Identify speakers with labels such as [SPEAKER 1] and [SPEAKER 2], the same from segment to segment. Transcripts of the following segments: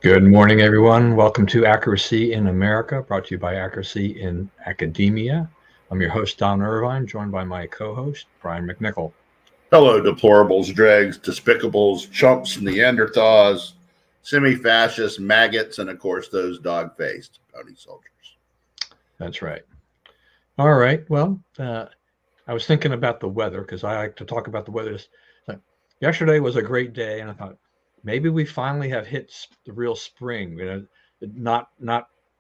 [SPEAKER 1] Good morning, everyone. Welcome to Accuracy in America, brought to you by Accuracy in Academia. I'm your host, Don Irvine, joined by my co-host, Brian McNichol.
[SPEAKER 2] Hello, deplorables, dregs, despicables, chumps, Neanderthals, semi-fascists, maggots, and of course those dog-faced pony soldiers.
[SPEAKER 1] That's right. All right. Well, I was thinking about the weather because I like to talk about the weather. Yesterday was a great day, and I thought maybe we finally have hit the real spring. Not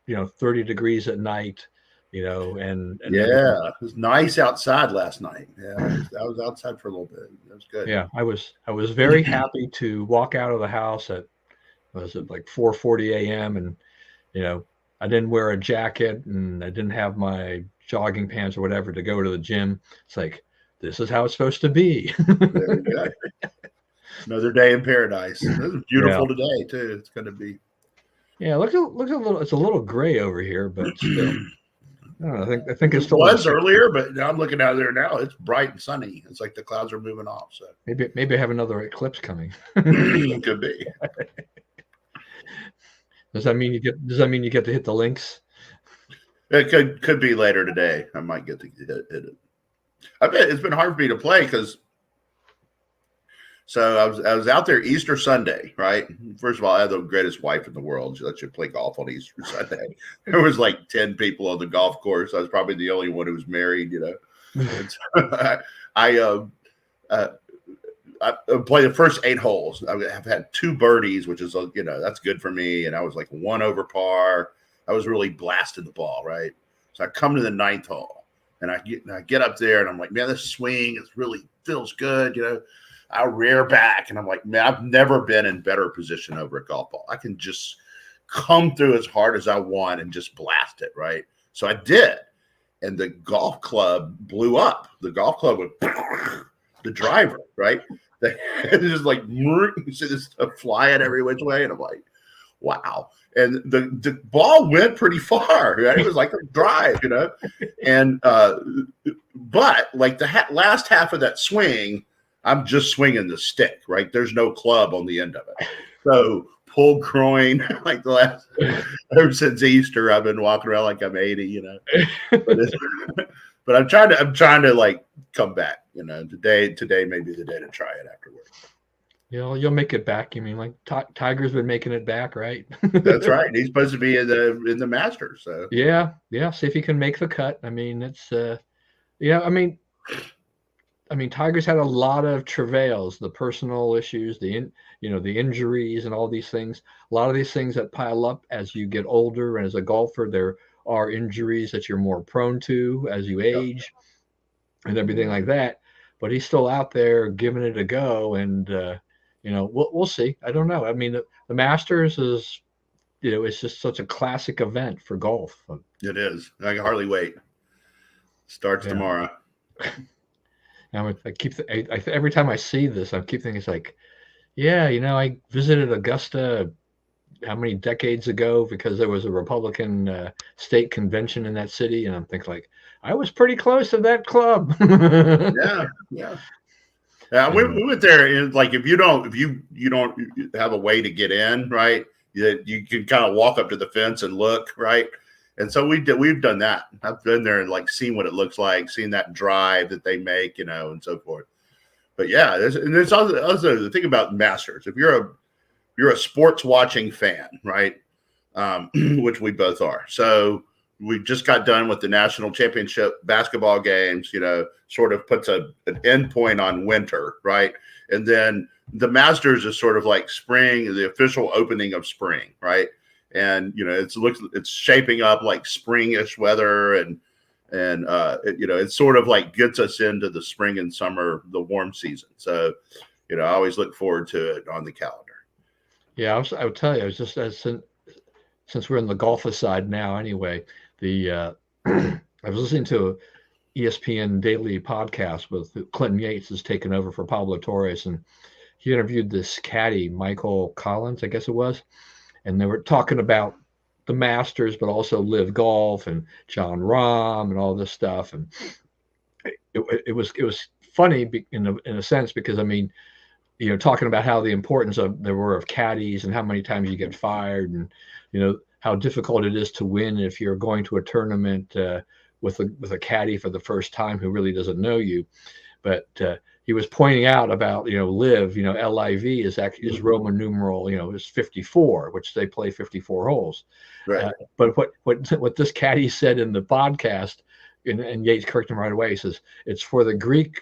[SPEAKER 1] 30 degrees at night. And
[SPEAKER 2] Yeah, it was nice outside last night. Yeah, I was outside for a little bit. It was good.
[SPEAKER 1] Yeah, I was very happy to walk out of the house at like 4:40 a.m. and I didn't wear a jacket and I didn't have my jogging pants or whatever to go to the gym. It's like this is how it's supposed to be.
[SPEAKER 2] There you go. Another day in paradise. It's beautiful today too. It's going to be.
[SPEAKER 1] Yeah, looks a little. It's a little gray over here, but still. I don't know, I think it's still
[SPEAKER 2] was earlier, but now I'm looking out there now. It's bright and sunny. It's like the clouds are moving off. So
[SPEAKER 1] maybe I have another eclipse coming.
[SPEAKER 2] Could be.
[SPEAKER 1] Does that mean you get to hit the links?
[SPEAKER 2] It could be later today. I might get to hit it. I bet it's been hard for me to play because. So I was out there Easter Sunday, right? First of all, I had the greatest wife in the world. She lets you play golf on Easter Sunday. There was like 10 people on the golf course. I was probably the only one who was married, I played the first 8 holes. I've had 2 birdies, which is, that's good for me. And I was like 1 over par. I was really blasting the ball, right? So I come to the 9th hole and I get up there and I'm like, man, this swing, it really feels good, I rear back and I'm like, man, I've never been in better position over a golf ball. I can just come through as hard as I want and just blast it, right? So I did. And the golf club blew up. The golf club would the driver, right? It just like you see this stuff flying every which way. And I'm like, wow. And the ball went pretty far, right? It was like a drive, And but like the last half of that swing, I'm just swinging the stick, right? There's no club on the end of it. So pulled groin, like ever since Easter, I've been walking around like I'm 80, But I'm trying to like come back, Today may be the day to try it after work.
[SPEAKER 1] You'll make it back. You mean like Tiger's been making it back, right?
[SPEAKER 2] That's right. He's supposed to be in the Masters. So
[SPEAKER 1] yeah. See if he can make the cut. I mean, it's I mean, Tiger's had a lot of travails, the personal issues, the injuries and all these things. A lot of these things that pile up as you get older, and as a golfer, there are injuries that you're more prone to as you age, and everything like that. But he's still out there giving it a go, and we'll see. I don't know. I mean, the Masters is, it's just such a classic event for golf.
[SPEAKER 2] It is. I can hardly wait. Starts tomorrow.
[SPEAKER 1] Every time I see this, I keep thinking it's like, I visited Augusta how many decades ago because there was a Republican state convention in that city, and I'm thinking like I was pretty close to that club.
[SPEAKER 2] Yeah. We went there, and like if you don't have a way to get in, right? You can kind of walk up to the fence and look, right? And so we've done that. I've been there and like seen what it looks like, seen that drive that they make, and so forth. But yeah, there's also the thing about Masters. If you're a sports watching fan, right? Which we both are. So we just got done with the national championship basketball games, sort of puts an end point on winter, right? And then the Masters is sort of like spring, the official opening of spring, right? And it's shaping up like springish weather, and it sort of like gets us into the spring and summer, the warm season. So I always look forward to it on the calendar.
[SPEAKER 1] Yeah, I would tell you, I was just since we're in the golf side now, anyway. I was listening to a ESPN daily podcast with Clinton Yates has taken over for Pablo Torres, and he interviewed this caddy, Michael Collins, I guess it was. And they were talking about the Masters, but also Live Golf and John Rahm and all this stuff. And it was funny in a sense because, I mean, talking about how the importance of caddies and how many times you get fired, and how difficult it is to win if you're going to a tournament with a caddy for the first time who really doesn't know you. But he was pointing out about live, LIV is actually is Roman numeral, is 54, which they play 54 holes.
[SPEAKER 2] Right.
[SPEAKER 1] But what this caddy said in the podcast, and Yates corrected him right away. He says it's for the Greek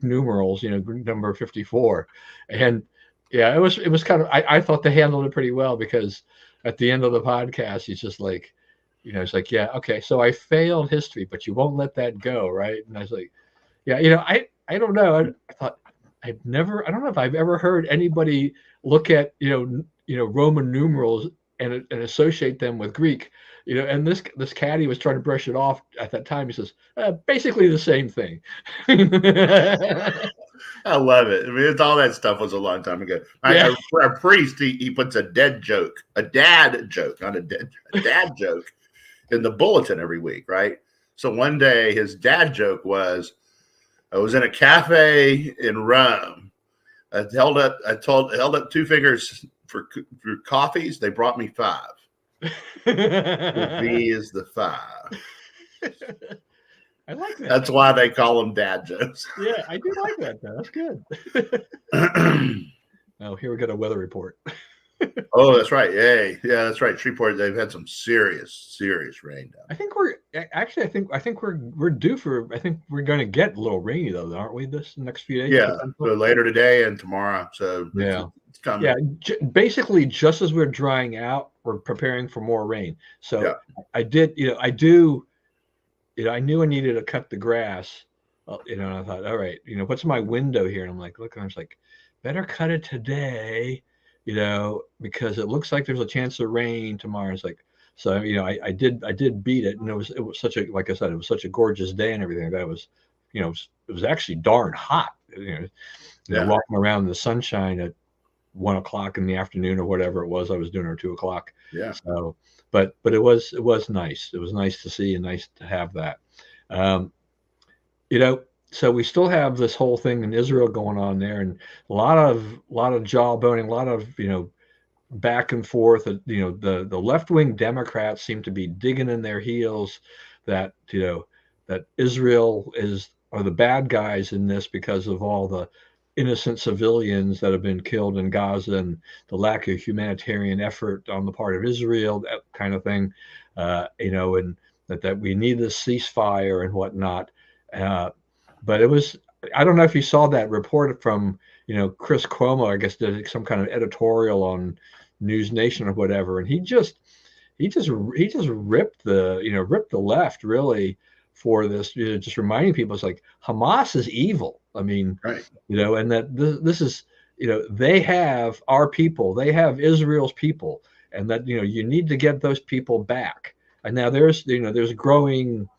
[SPEAKER 1] numerals, Greek number 54, and yeah, it was kind of. I thought they handled it pretty well, because at the end of the podcast, he's just like, it's like, yeah, okay, so I failed history, but you won't let that go, right? And I was like, yeah, I don't know. I thought I don't know if I've ever heard anybody look at Roman numerals and associate them with Greek. And this caddy was trying to brush it off at that time. He says, basically the same thing.
[SPEAKER 2] I love it. I mean, it's all that stuff was a long time ago.
[SPEAKER 1] Yeah.
[SPEAKER 2] A priest, he puts a dad joke, not a dad joke in the bulletin every week, right? So one day his dad joke was, I was in a cafe in Rome. I held up two fingers for coffees. They brought me 5. The V is the 5.
[SPEAKER 1] I like that.
[SPEAKER 2] That's why they call them dad jokes.
[SPEAKER 1] Yeah, I do like that, though. That's good. Oh, here we got a weather report.
[SPEAKER 2] Oh, that's right. Yeah, that's right. Shreveport, they've had some serious rain down.
[SPEAKER 1] I think we're due for. I think we're going to get a little rainy, though, aren't we? This next few days.
[SPEAKER 2] Yeah, so later today and tomorrow. So
[SPEAKER 1] yeah,
[SPEAKER 2] it's coming.
[SPEAKER 1] Yeah, basically, just as we're drying out, we're preparing for more rain. So yeah. I knew I needed to cut the grass. And I thought, all right, what's my window here? And I'm like, look, I was like, better cut it today. Because it looks like there's a chance of rain tomorrow. It's like, so, I did beat it. And it was such like I said, it was such a gorgeous day and everything. That was, it was actually darn hot, walking around in the sunshine at 1 o'clock in the afternoon or whatever it was I was doing, or 2 o'clock.
[SPEAKER 2] Yeah.
[SPEAKER 1] So, but it was nice. It was nice to see and nice to have that. So we still have this whole thing in Israel going on there, and a lot of jawboning, a lot of back and forth. The left-wing Democrats seem to be digging in their heels that that Israel are the bad guys in this because of all the innocent civilians that have been killed in Gaza and the lack of humanitarian effort on the part of Israel, that kind of thing. And that we need this ceasefire and whatnot. But it was, I don't know if you saw that report from, Chris Cuomo, I guess, did some kind of editorial on News Nation or whatever. And he just ripped the left really for this, just reminding people, it's like Hamas is evil. I mean,
[SPEAKER 2] right.
[SPEAKER 1] And that this is, they have our people, they have Israel's people, and that, you need to get those people back. And now there's growing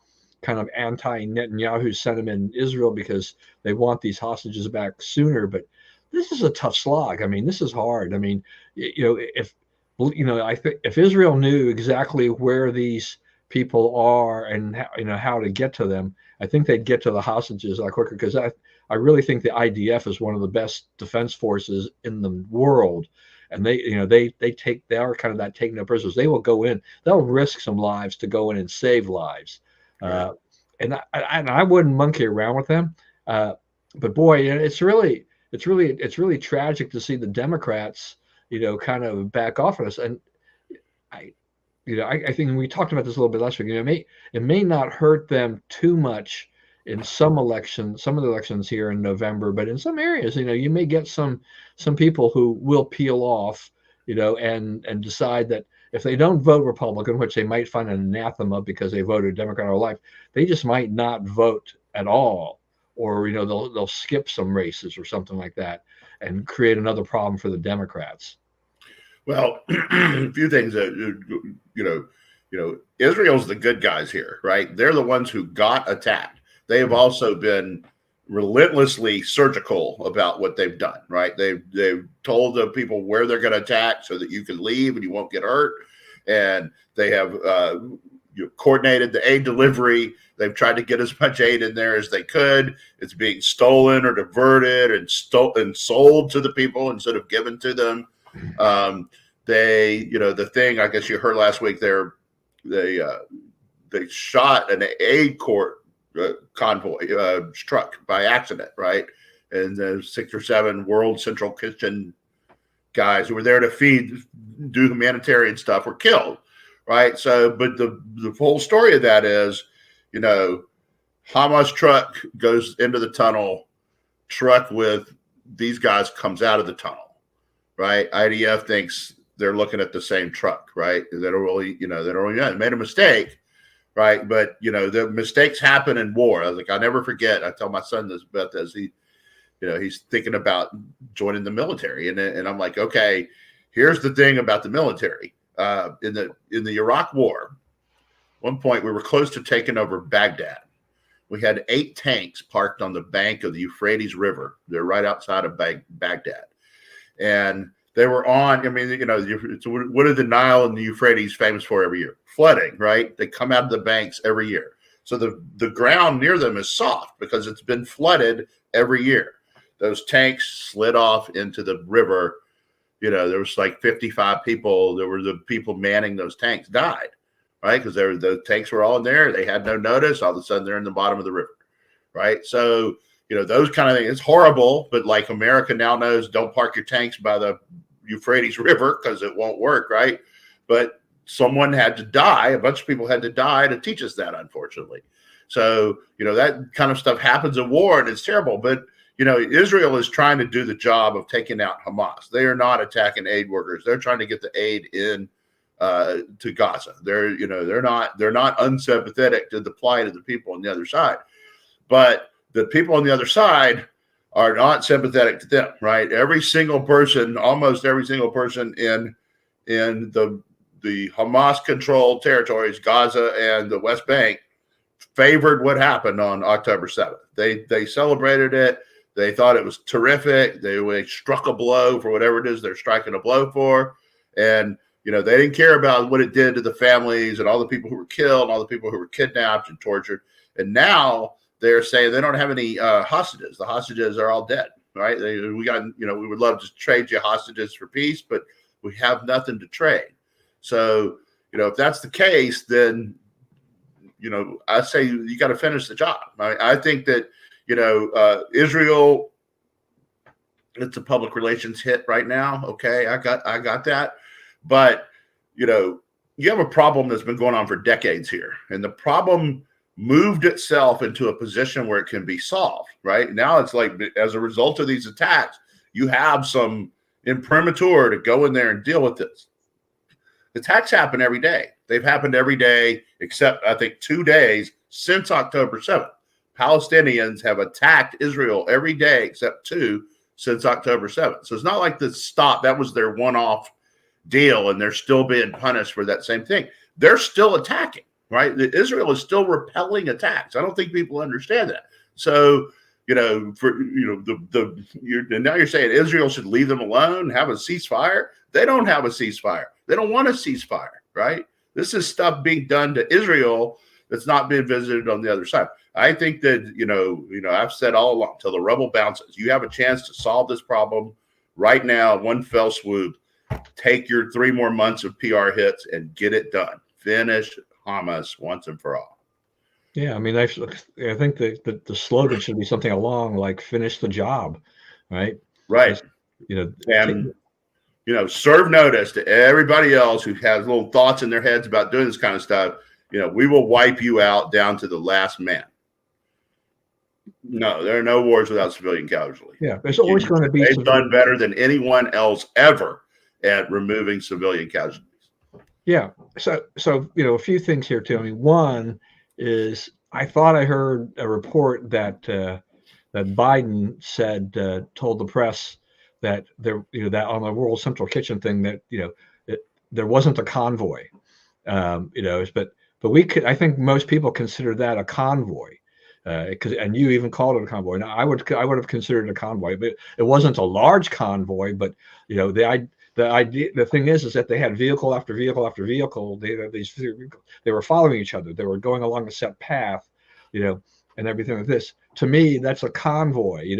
[SPEAKER 1] kind of anti-Netanyahu sentiment in Israel because they want these hostages back sooner. But this is a tough slog. I mean, this is hard. I mean, if Israel knew exactly where these people are and how to get to them, I think they'd get to the hostages a lot quicker, because I really think the IDF is one of the best defense forces in the world. And they are kind of that taking up prisoners. They will go in, they'll risk some lives to go in and save lives. Right. And I wouldn't monkey around with them. But boy, it's really tragic to see the Democrats, kind of back off on us. And I think we talked about this a little bit last week. It may not hurt them too much in some of the elections here in November, but in some areas, you may get some people who will peel off, and decide that if they don't vote Republican, which they might find an anathema because they voted Democrat all life, they just might not vote at all, or they'll skip some races or something like that, and create another problem for the Democrats.
[SPEAKER 2] Well, a few things that Israel's the good guys here, right? They're the ones who got attacked. They have also been relentlessly surgical about what they've done, right? They've told the people where they're going to attack so that you can leave and you won't get hurt. And they have coordinated the aid delivery. They've tried to get as much aid in there as they could. It's being stolen or diverted and sold to the people instead of given to them. The thing I guess you heard last week, they shot an aid corps convoy struck by accident, right? And the 6 or 7 World Central Kitchen guys who were there to do humanitarian stuff were killed, right? So, but the whole story of that is, Hamas truck goes into the tunnel, truck with these guys comes out of the tunnel, right? IDF thinks they're looking at the same truck, right? They don't really they made a mistake, right? But the mistakes happen in war. I was like, I'll never forget. I tell my son this about this. He's thinking about joining the military, and I'm like, okay, here's the thing about the military. In the Iraq War, one point we were close to taking over Baghdad. We had 8 tanks parked on the bank of the Euphrates River. They're right outside of Baghdad, and they were on. I mean, what are the Nile and the Euphrates famous for every year? Flooding, right? They come out of the banks every year, so the ground near them is soft because it's been flooded every year. Those tanks slid off into the river. There was like 55 people. There were the people manning those tanks died, right? Because the tanks were all in there. They had no notice. All of a sudden, they're in the bottom of the river, right? So, those kind of things. It's horrible, but like America now knows, don't park your tanks by the Euphrates River because it won't work, right? But someone had to die. A bunch of people had to die to teach us that, unfortunately. So, that kind of stuff happens in war, and it's terrible. But Israel is trying to do the job of taking out Hamas. They are not attacking aid workers. They're trying to get the aid in to Gaza. They're not unsympathetic to the plight of the people on the other side, but the people on the other side are not sympathetic to them. Right? Almost every single person in the Hamas-controlled territories, Gaza and the West Bank, favored what happened on October 7th. They celebrated it. They thought it was terrific. They struck a blow for whatever it is they're striking a blow for. And, they didn't care about what it did to the families and all the people who were killed and all the people who were kidnapped and tortured. And now they're saying they don't have any hostages. The hostages are all dead, right? We would love to trade you hostages for peace, but we have nothing to trade. So, if that's the case, then, I say you got to finish the job. I think that, Israel, it's a public relations hit right now. Okay, I got that. But, you have a problem that's been going on for decades here. And the problem moved itself into a position where it can be solved, right? Now it's like, as a result of these attacks, you have some imprimatur to go in there and deal with this. Attacks happen every day. They've happened every day except, I think, 2 days since October 7th. Palestinians have attacked Israel every day except 2 since October 7th. So it's not like that was their one-off deal and they're still being punished for that same thing. They're still attacking, right? Israel is still repelling attacks. I don't think people understand that. So, now you're saying Israel should leave them alone, have a ceasefire. They don't have a ceasefire. They don't want a ceasefire, right? This is stuff being done to Israel that's not being visited on the other side. I think that, I've said all along, till the rubble bounces, you have a chance to solve this problem right now, one fell swoop. Take your 3 more months of PR hits and get it done. Finish Hamas once and for all.
[SPEAKER 1] Yeah, I mean, I think that the slogan should be something along like "finish the job," right?
[SPEAKER 2] Right. And serve notice to everybody else who has little thoughts in their heads about doing this kind of stuff. We will wipe you out down to the last man. No, there are no wars without civilian casualty.
[SPEAKER 1] Yeah, there's always going to be.
[SPEAKER 2] They've done better than anyone else ever at removing civilian casualties.
[SPEAKER 1] Yeah. So a few things here too. I mean, one is I thought I heard a report that Biden said told the press that that on the World Central Kitchen thing that there wasn't a convoy, but I think most people consider that a convoy. And you even called it a convoy. Now I would have considered it a convoy, but it wasn't a large convoy. But the thing is that they had vehicle after vehicle after vehicle. They were following each other. They were going along a set path. and everything like this. To me, that's a convoy.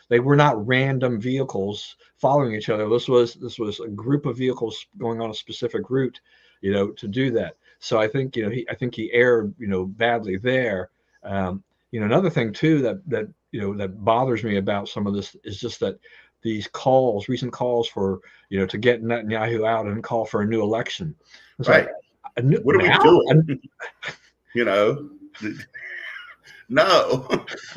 [SPEAKER 1] They were not random vehicles following each other. This was a group of vehicles going on a specific route, to do that. So I think he erred badly there. Another thing too that bothers me about some of this is just that these recent calls for to get Netanyahu out and call for a new election. It's
[SPEAKER 2] right. What are we doing? No,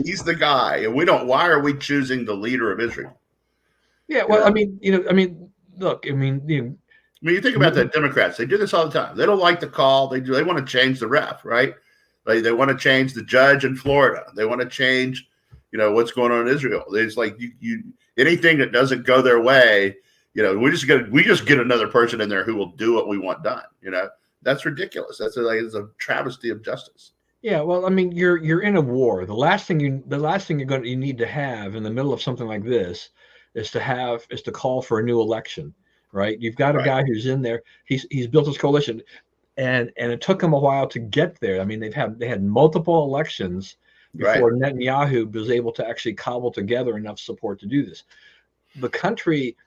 [SPEAKER 2] he's the guy, and we don't. Why are we choosing the leader of Israel?
[SPEAKER 1] Yeah, well, look,
[SPEAKER 2] you think about the Democrats. They do this all the time. They don't like the call. They want to change the ref, right? They want to change the judge in Florida. They want to change, what's going on in Israel. It's like you anything that doesn't go their way, we just get another person in there who will do what we want done. That's ridiculous. It's a travesty of justice.
[SPEAKER 1] Yeah, well, you're in a war. The last thing you need to have in the middle of something like this is to call for a new election, right? You've got a guy who's in there. He's built his coalition, and it took him a while to get there. They had multiple elections before Netanyahu was able to actually cobble together enough support to do this. The country,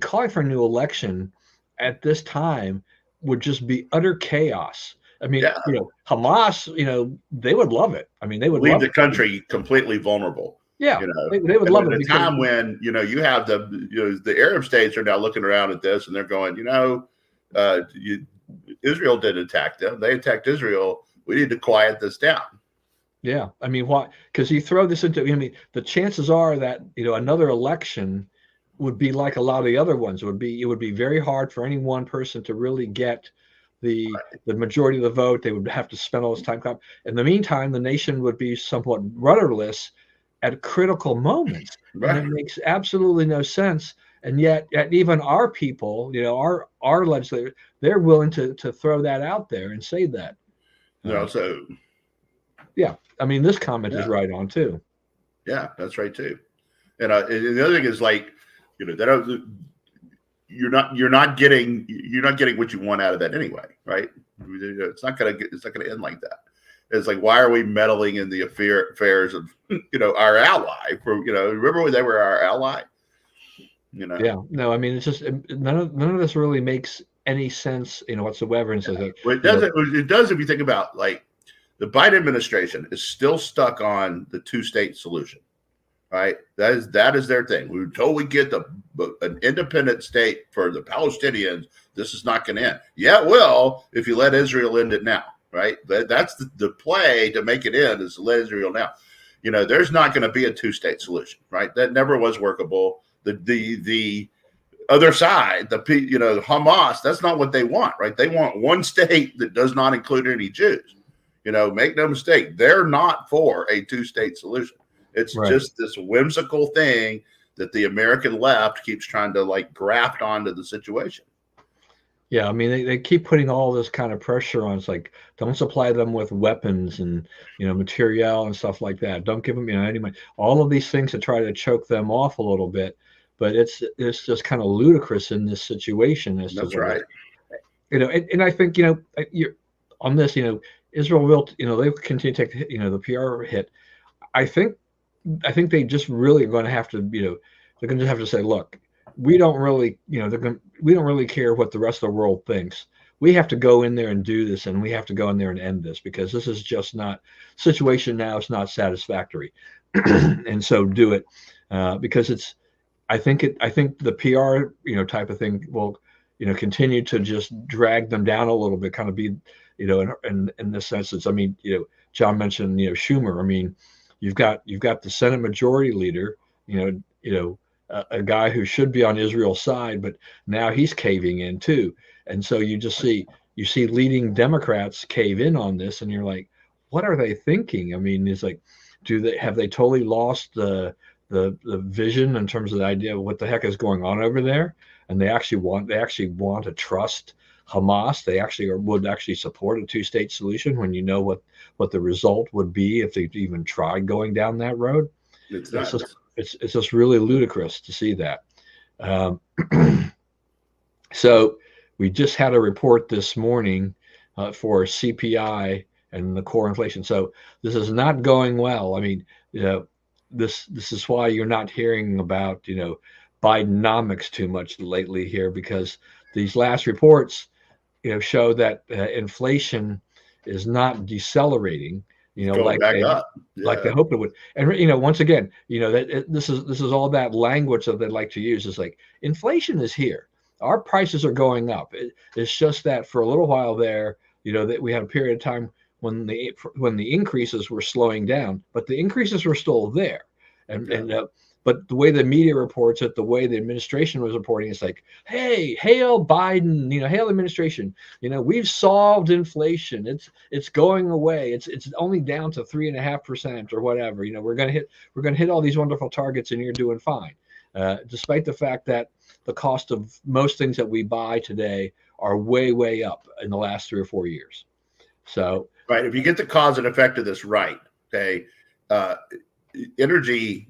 [SPEAKER 1] calling for a new election at this time would just be utter chaos. Hamas, they would love it. They would
[SPEAKER 2] leave the country completely vulnerable.
[SPEAKER 1] Yeah, they would love it.
[SPEAKER 2] At a time when you have the Arab states are now looking around at this and they're going, Israel didn't attack them; they attacked Israel. We need to quiet this down.
[SPEAKER 1] Yeah, why? Because you throw this into. The chances are that another election would be like a lot of the other ones. It would be very hard for any one person to really get the majority of the vote. They would have to spend all this time. In the meantime, the nation would be somewhat rudderless at critical moments. And it makes absolutely no sense. And yet even our people, our legislators, they're willing to throw that out there and say that. This comment is right on too.
[SPEAKER 2] Yeah, that's right too. And the other thing is you're not getting what you want out of that anyway, right? It's not gonna end like that. It's like, why are we meddling in the affairs of our ally? Remember when they were our ally?
[SPEAKER 1] Yeah, no, it's just none of this really makes any sense, whatsoever. And so
[SPEAKER 2] it doesn't. It does if you think about the Biden administration is still stuck on the two-state solution. Right, that is their thing. Until we get an independent state for the Palestinians, this is not going to end. Yeah, it will if you let Israel end it now. Right, that's the play to make it end is to let Israel now. There's not going to be a two-state solution. Right, that never was workable. The other side, Hamas, that's not what they want. Right, they want one state that does not include any Jews. Make no mistake, they're not for a two-state solution. It's just this whimsical thing that the American left keeps trying to graft onto the situation.
[SPEAKER 1] Yeah, they keep putting all this kind of pressure on. It's like, don't supply them with weapons and materiel and stuff like that. Don't give them any money. All of these things to try to choke them off a little bit, but it's just kind of ludicrous in this situation.
[SPEAKER 2] That's right.
[SPEAKER 1] And I think you're on this. Israel will they continue to take the PR hit. I think they just really are going to have to, they're going to have to say, look, we don't really, we don't really care what the rest of the world thinks. We have to go in there and do this, and we have to go in there and end this because this is just not situation now. It's not satisfactory, and so do it because I think the PR type of thing will continue to just drag them down a little bit, kind of be in this sense. It's John mentioned Schumer. You've got the Senate Majority Leader, a guy who should be on Israel's side, but now he's caving in too. And so you see leading Democrats cave in on this, and you're like, what are they thinking? It's like, have they totally lost the vision in terms of the idea of what the heck is going on over there? And they actually want to trust Hamas. They would support a two-state solution when what the result would be if they even tried going down that road. It's just really ludicrous to see that. So we just had a report this morning for CPI and the core inflation. So this is not going well. I mean, this is why you're not hearing about Bidenomics too much lately here, because these last reports show that inflation is not decelerating.
[SPEAKER 2] It's going back up.
[SPEAKER 1] Like they
[SPEAKER 2] Yeah.
[SPEAKER 1] hoped it would. And once again, this is all that language that they like to use. Is like inflation is here. Our prices are going up. It's just that for a little while there, that we had a period of time when the increases were slowing down, but the increases were still there. But the way the media reports it, the way the administration was reporting, it's like, hey, hail Biden, hail administration, we've solved inflation. It's going away. It's only down to 3.5% or whatever. We're gonna hit all these wonderful targets, and you're doing fine, despite the fact that the cost of most things that we buy today are way up in the last 3 or 4 years. So
[SPEAKER 2] right, if you get the cause and effect of this right, okay, energy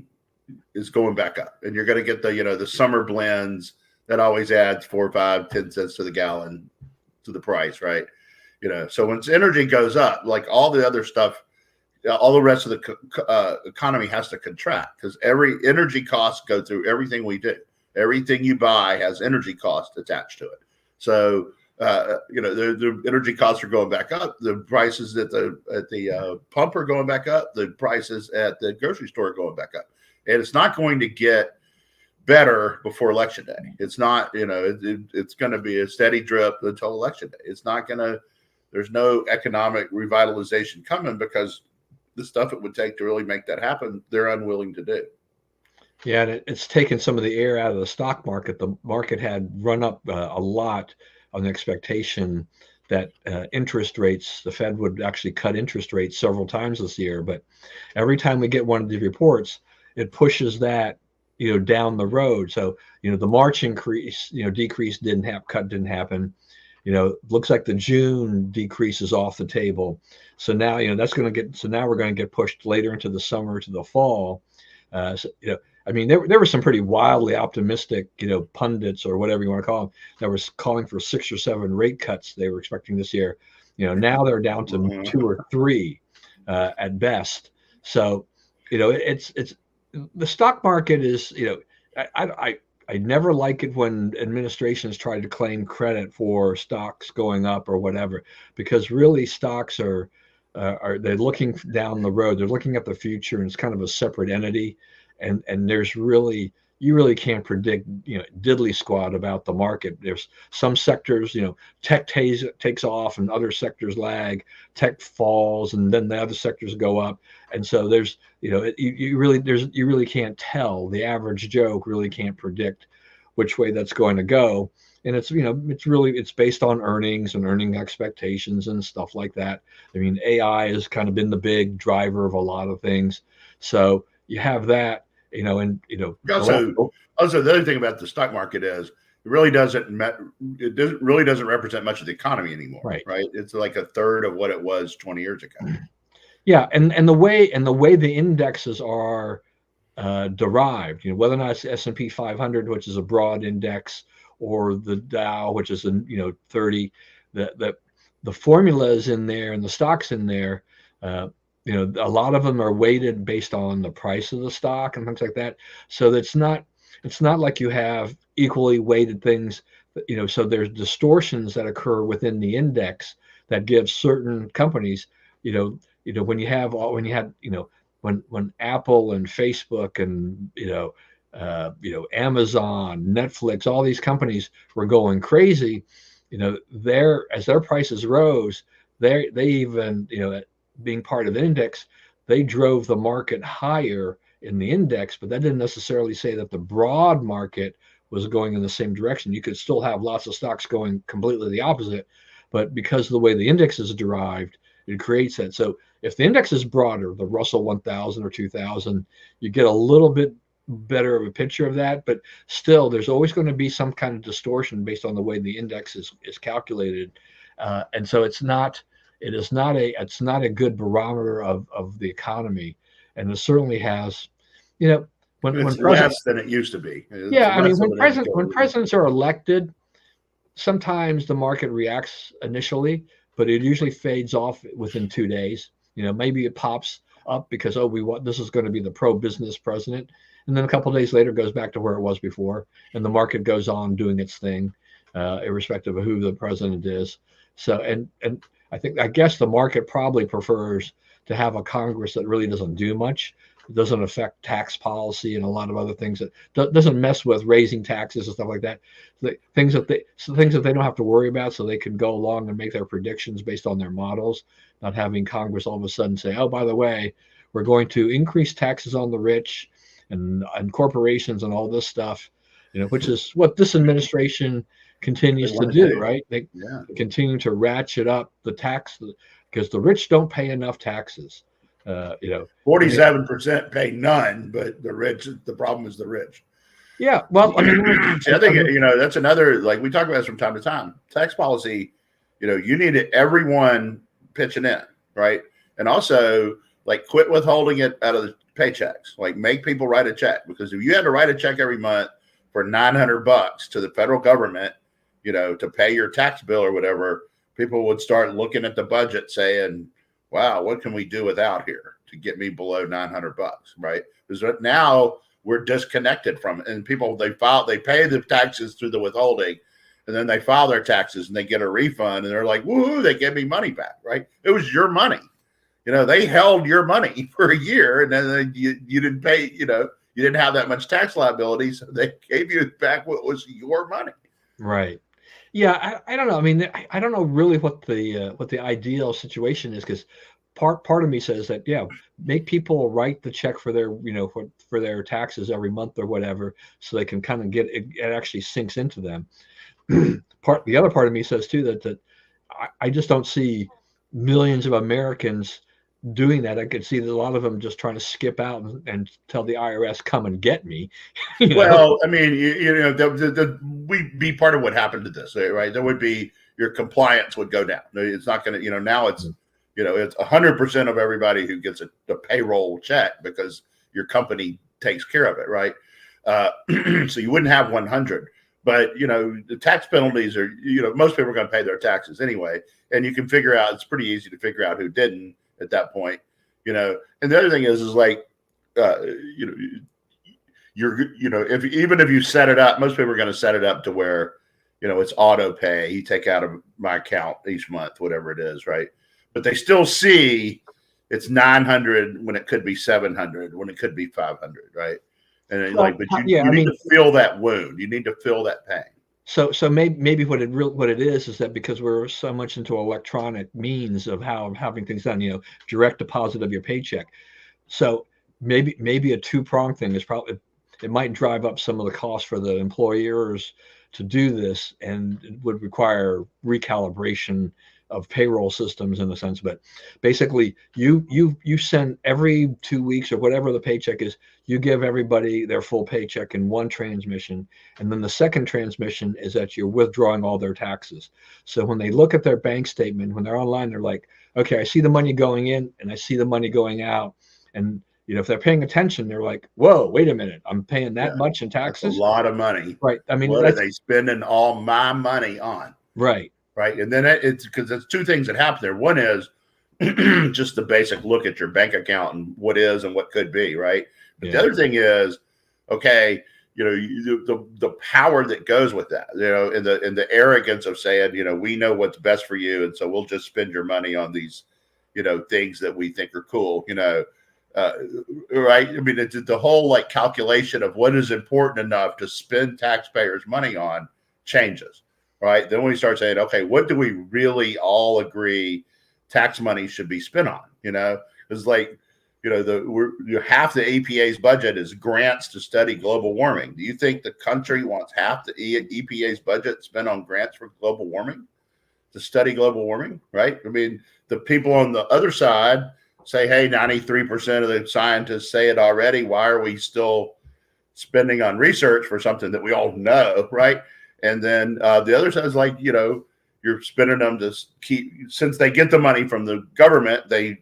[SPEAKER 2] is going back up, and you're going to get the summer blends that always adds 4, 5, 10 cents to the gallon to the price, right? So once energy goes up, like all the other stuff, all the rest of the economy has to contract, because every energy costs go through everything we do. Everything you buy has energy cost attached to it. So the energy costs are going back up. The prices at the pump are going back up. The prices at the grocery store are going back up. And it's not going to get better before Election Day. It's not, it's going to be a steady drip until Election Day. It's not going to, there's no economic revitalization coming, because the stuff it would take to really make that happen, they're unwilling to do.
[SPEAKER 1] Yeah, and it's taken some of the air out of the stock market. The market had run up a lot on the expectation that interest rates, the Fed would actually cut interest rates several times this year. But every time we get one of these reports, it pushes that down the road. So the March decrease didn't happen. Looks like the June decrease is off the table. So now now we're going to get pushed later into the summer to the fall. I mean, there were some pretty wildly optimistic pundits, or whatever you want to call them, that were calling for 6 or 7 rate cuts they were expecting this year. Now they're down to 2 or 3 at best. So it's the stock market is, I never like it when administrations try to claim credit for stocks going up or whatever, because really stocks are they're looking down the road. They're looking at the future, and it's kind of a separate entity. And you really can't predict diddly squat about the market. There's some sectors, tech takes off and other sectors lag. Tech falls and then the other sectors go up. And so there's you really can't tell. The average Joe really can't predict which way that's going to go. And it's based on earnings and earning expectations and stuff like that. I mean, AI has kind of been the big driver of a lot of things. So you have that.
[SPEAKER 2] Also, the other thing about the stock market is it really doesn't represent much of the economy anymore. Right. It's like a third of what it was 20 years ago.
[SPEAKER 1] Yeah, and the way the indexes are derived, whether or not it's S&P 500, which is a broad index, or the Dow, which is 30, the formulas in there and the stocks in there. A lot of them are weighted based on the price of the stock and things like that. So it's not like you have equally weighted things, so there's distortions that occur within the index that give certain companies, when Apple and Facebook and, Amazon, Netflix, all these companies were going crazy, as their prices rose, they even, being part of the index, they drove the market higher in the index, but that didn't necessarily say that the broad market was going in the same direction. You could still have lots of stocks going completely the opposite, but because of the way the index is derived, it creates that. So if the index is broader, the Russell 1000 or 2000, you get a little bit better of a picture of that, but still there's always going to be some kind of distortion based on the way the index is calculated. And so it's not a good barometer of the economy, and it certainly has, when
[SPEAKER 2] less than it used to be.
[SPEAKER 1] I mean, when presidents are elected, sometimes the market reacts initially, but it usually fades off within 2 days. Maybe it pops up because, oh, we want, this is going to be the pro-business president, and then a couple of days later goes back to where it was before, and the market goes on doing its thing, irrespective of who the president is. So, and I guess the market probably prefers to have a Congress that really doesn't do much. It doesn't affect tax policy and a lot of other things, that doesn't mess with raising taxes and stuff like that. Things that they don't have to worry about, so they can go along and make their predictions based on their models, not having Congress all of a sudden say, oh, by the way, we're going to increase taxes on the rich and corporations and all this stuff, which is what this administration continues to do, right? They continue to ratchet up the tax because the rich don't pay enough taxes.
[SPEAKER 2] 47% pay none, but the problem is the rich.
[SPEAKER 1] Yeah, well, I mean,
[SPEAKER 2] I think that's another, like we talk about this from time to time. Tax policy, you need everyone pitching in, right? And also, like, quit withholding it out of the paychecks. Like, make people write a check, because if you had to write a check every month for $900 to the federal government, to pay your tax bill or whatever, people would start looking at the budget saying, wow, what can we do without here to get me below $900, right? Because now we're disconnected from it. And people, they pay the taxes through the withholding, and then they file their taxes and they get a refund, and they're like, woohoo, they give me money back, right? It was your money. They held your money for a year, and then you didn't pay, you didn't have that much tax liability, so they gave you back what was your money.
[SPEAKER 1] Right. Yeah, I don't know. I mean, I don't know really what the ideal situation is, because part of me says that, yeah, make people write the check for their for their taxes every month or whatever, so they can kind of get it actually sinks into them. The other part of me says too that I just don't see millions of Americans doing that. I could see that a lot of them just trying to skip out and tell the IRS, come and get me.
[SPEAKER 2] Well, I mean, we'd be part of what happened to this, right? There would be, your compliance would go down. It's not going to, now it's, it's 100% of everybody who gets a payroll check because your company takes care of it, right? So you wouldn't have 100. But, the tax penalties are, most people are going to pay their taxes anyway. And you can figure out, it's pretty easy to figure out who didn't at that point, And the other thing is like, if you set it up, most people are going to set it up to where, it's auto pay. You take out of my account each month, whatever it is, right? But they still see it's 900 when it could be 700, when it could be 500, right? And but you need to feel that wound. You need to feel that pain.
[SPEAKER 1] So maybe what it is that because we're so much into electronic means of having things done, direct deposit of your paycheck. So maybe a two-pronged thing is probably, it might drive up some of the costs for the employers to do this, and it would require recalibration of payroll systems in a sense. But basically, you send every 2 weeks or whatever the paycheck is, you give everybody their full paycheck in one transmission, and then the second transmission is that you're withdrawing all their taxes. So when they look at their bank statement, when they're online, they're like, okay, I see the money going in and I see the money going out, and if they're paying attention, they're like, whoa, wait a minute, I'm paying that much in taxes.
[SPEAKER 2] That's a lot of money,
[SPEAKER 1] right? I mean,
[SPEAKER 2] what are they spending all my money on?
[SPEAKER 1] Right.
[SPEAKER 2] Right. And then it's because there's two things that happen there. One is just the basic look at your bank account and what is and what could be. Right. But the other thing is, okay, the power that goes with that, and the arrogance of saying, we know what's best for you. And so we'll just spend your money on these, things that we think are cool, right. I mean, it's the whole like calculation of what is important enough to spend taxpayers' money on changes. Right. Then we start saying, okay, what do we really all agree tax money should be spent on? It's like, half the EPA's budget is grants to study global warming. Do you think the country wants half the EPA's budget spent on grants for global warming, to study global warming? Right. I mean, the people on the other side say, hey, 93% of the scientists say it already. Why are we still spending on research for something that we all know? Right. And then the other side is like, you're spending them to keep, since they get the money from the government, they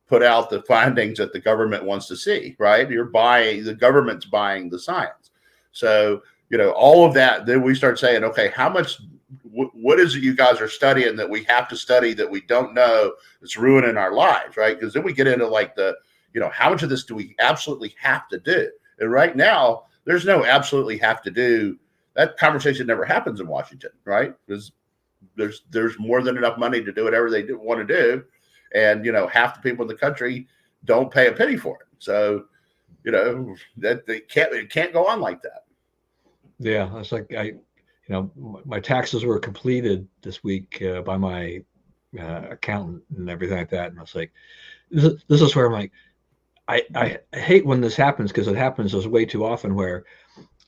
[SPEAKER 2] put out the findings that the government wants to see, right? The government's buying the science. So, all of that, then we start saying, okay, how much what is it you guys are studying that we have to study that we don't know that's ruining our lives, right? Because then we get into like how much of this do we absolutely have to do? And right now, there's no absolutely have to do. That conversation never happens in Washington, right? Because there's more than enough money to do whatever they want to do, and half the people in the country don't pay a penny for it. So that it can't go on like that.
[SPEAKER 1] Yeah, it's like my taxes were completed this week by my accountant and everything like that, and I was like, this is where I'm like, I hate when this happens, because it happens just way too often where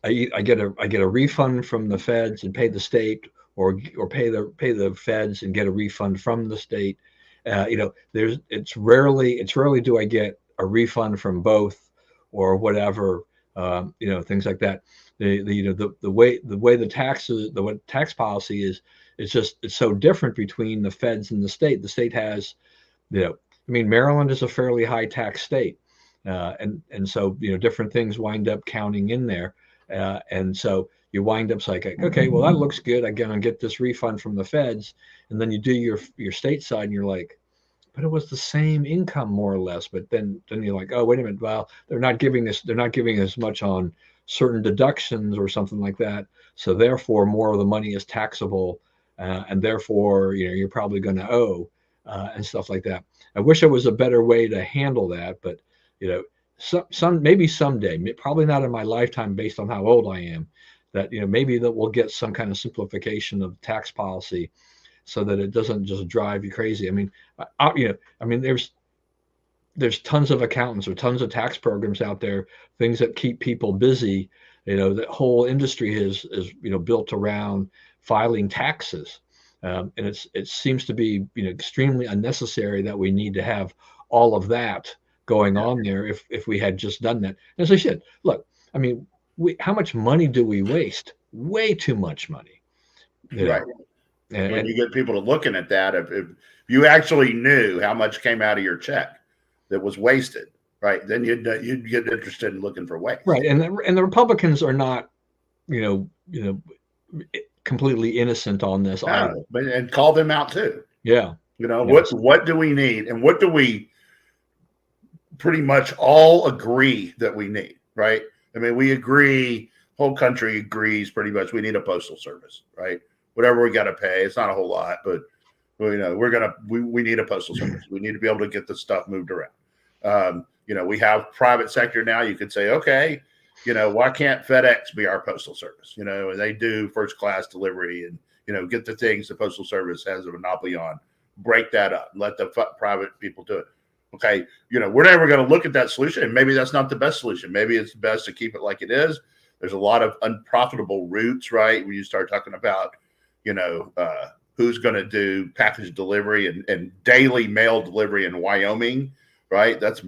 [SPEAKER 1] I get a refund from the feds and pay the state, or pay the feds and get a refund from the state. It's rarely do I get a refund from both or whatever. Things like that. The way the tax policy is, it's so different between the feds and the state. The state has, Maryland is a fairly high tax state, and so different things wind up counting in there, and so you wind up like, okay, well, that looks good. I'm gonna get this refund from the feds, and then you do your state side, and you're like, but it was the same income more or less. But then you're like, oh, wait a minute. Well, they're not giving as much on certain deductions or something like that. So therefore, more of the money is taxable, and therefore, you're probably going to owe, and stuff like that. I wish there was a better way to handle that, but maybe someday, probably not in my lifetime, based on how old I am, that maybe that we'll get some kind of simplification of tax policy, so that it doesn't just drive you crazy. There's tons of accountants or tons of tax programs out there, things that keep people busy. The whole industry is built around filing taxes, and it seems to be extremely unnecessary that we need to have all of that going on there. If we had just done that, as I said, look, how much money do we waste? Way too much money,
[SPEAKER 2] right? And when you get people to looking at that, if you actually knew how much came out of your check that was wasted, right, then you'd get interested in looking for waste,
[SPEAKER 1] right? And the Republicans are not, completely innocent on this either.
[SPEAKER 2] And call them out too.
[SPEAKER 1] Yeah.
[SPEAKER 2] What do we need, and what do we pretty much all agree that we need, right? We agree, whole country agrees pretty much, we need a postal service, right? Whatever we got to pay, it's not a whole lot, but we need a postal service. We need to be able to get the stuff moved around. We have private sector now. You could say, okay, why can't FedEx be our postal service? And they do first class delivery, and get the things the postal service has a monopoly on. Break that up. Let the private people do it. Okay, we're never going to look at that solution, and maybe that's not the best solution. Maybe it's best to keep it like it is. There's a lot of unprofitable routes, right? When you start talking about who's going to do package delivery and daily mail delivery in Wyoming, right? That's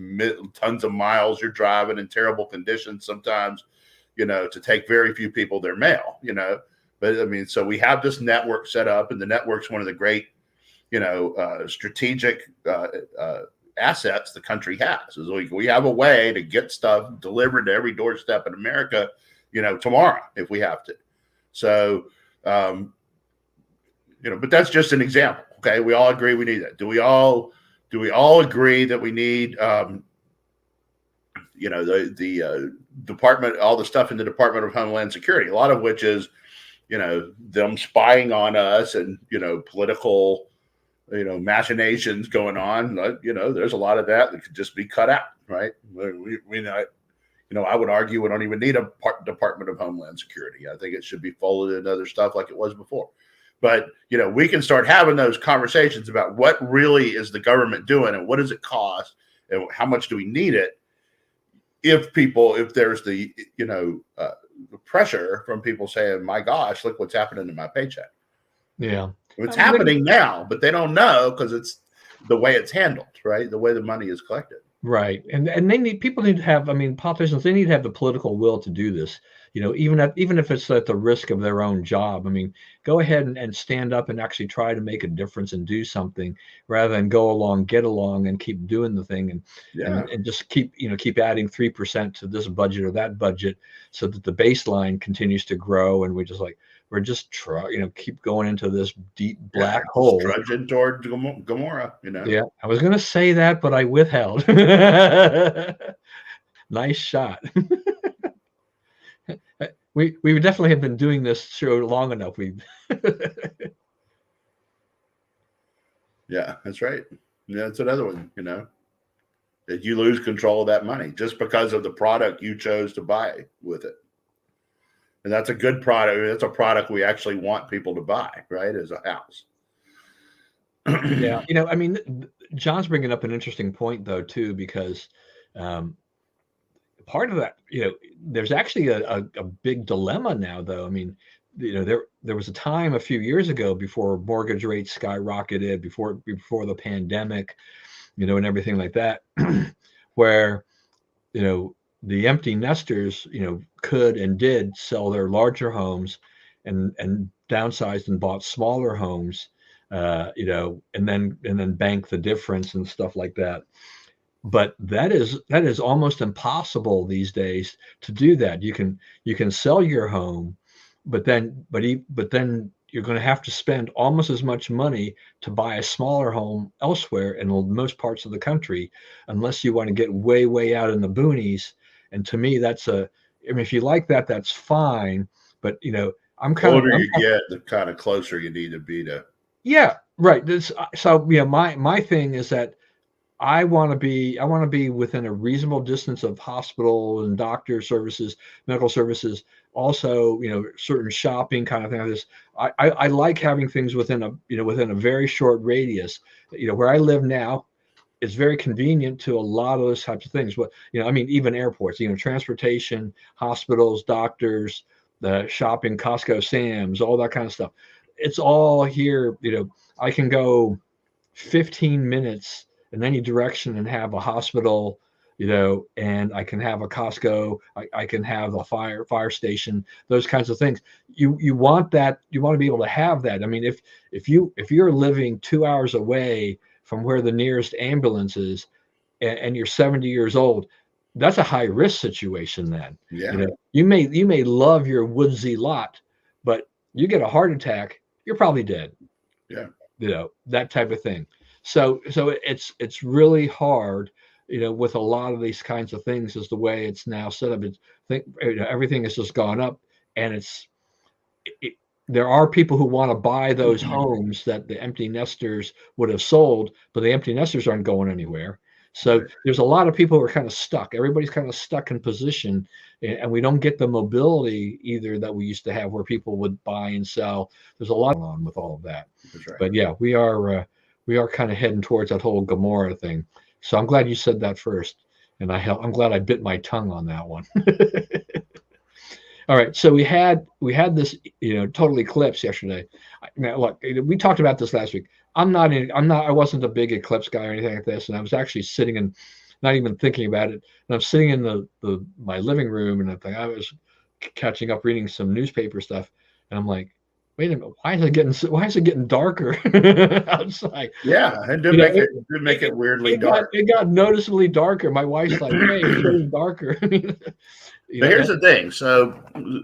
[SPEAKER 2] tons of miles you're driving in terrible conditions sometimes, to take very few people their mail, But so we have this network set up, and the network's one of the great, strategic assets the country has. Is we have a way to get stuff delivered to every doorstep in America, tomorrow if we have to. So, but that's just an example. Okay, we all agree we need that. Do we all agree that we need, the department, all the stuff in the Department of Homeland Security, a lot of which is, them spying on us and political, machinations going on. There's a lot of that could just be cut out, right? I would argue we don't even need a Department of Homeland Security. I think it should be folded in other stuff like it was before. But, we can start having those conversations about what really is the government doing and what does it cost and how much do we need it. If there's the, pressure from people saying, my gosh, look what's happening to my paycheck.
[SPEAKER 1] Yeah.
[SPEAKER 2] It's happening now, but they don't know because it's the way it's handled, right? The way the money is collected.
[SPEAKER 1] Right. And people need to have, politicians, they need to have the political will to do this, even if it's at the risk of their own job. Go ahead and stand up and actually try to make a difference and do something rather than get along and keep doing the thing and just keep adding 3% to this budget or that budget so that the baseline continues to grow. And we just like, we're just keep going into this deep black hole.
[SPEAKER 2] Trudging toward Gomorrah, you know.
[SPEAKER 1] Yeah, I was going to say that, but I withheld. Nice shot. We definitely have been doing this show long enough.
[SPEAKER 2] Yeah, that's right. Yeah, that's another one, you know, that you lose control of that money just because of the product you chose to buy with it. And that's a good product. That's a product we actually want people to buy, right? As a house.
[SPEAKER 1] Yeah. You know, I mean, John's bringing up an interesting point though, too, because part of that, you know, there's actually a big dilemma now, though. I mean, you know, there was a time a few years ago before mortgage rates skyrocketed, before the pandemic, you know, and everything like that, where, you know, the empty nesters, you know, could and did sell their larger homes and downsized and bought smaller homes, you know, and then bank the difference and stuff like that. But that is almost impossible these days to do that. You can sell your home, but then you're going to have to spend almost as much money to buy a smaller home elsewhere in most parts of the country, unless you want to get way out in the boonies. And to me, I mean, if you like that, that's fine. But you know,
[SPEAKER 2] The older you get, the kind of closer you need to be to.
[SPEAKER 1] Yeah, right. So yeah, my thing is that I want to be within a reasonable distance of hospital and doctor services, medical services. Also, you know, certain shopping kind of thing like this. I like having things within a very short radius. You know, where I live now, it's very convenient to a lot of those types of things. But you know, I mean, even airports, you know, transportation, hospitals, doctors, the shopping, Costco, Sam's, all that kind of stuff. It's all here. You know, I can go 15 minutes in any direction and have a hospital, you know, and I can have a Costco, I can have a fire station, those kinds of things. You want that, you want to be able to have that. I mean, if you're living 2 hours away from where the nearest ambulance is, and you're 70 years old, that's a high risk situation then.
[SPEAKER 2] Yeah.
[SPEAKER 1] You know, you may love your woodsy lot, but you get a heart attack, you're probably dead.
[SPEAKER 2] Yeah.
[SPEAKER 1] You know, that type of thing. So it's really hard, you know, with a lot of these kinds of things, is the way it's now set up. You know, everything has just gone up, and there are people who want to buy those homes that the empty nesters would have sold, but the empty nesters aren't going anywhere. So there's a lot of people who are kind of stuck. Everybody's kind of stuck in position, and we don't get the mobility either that we used to have, where people would buy and sell. There's a lot on with all of that.
[SPEAKER 2] That's right.
[SPEAKER 1] But yeah, we are kind of heading towards that whole Gomorrah thing. So I'm glad you said that first, and I'm glad I bit my tongue on that one. All right, so we had this, you know, total eclipse yesterday. Now, look, we talked about this last week. I wasn't a big eclipse guy or anything like this, and I was actually sitting and not even thinking about it. And I'm sitting in my living room, and I was catching up reading some newspaper stuff, and I'm like, wait a minute, why is it getting darker outside?
[SPEAKER 2] Yeah, it did make it weirdly dark.
[SPEAKER 1] It got noticeably darker. My wife's like, hey, it's getting darker.
[SPEAKER 2] But here's the thing. So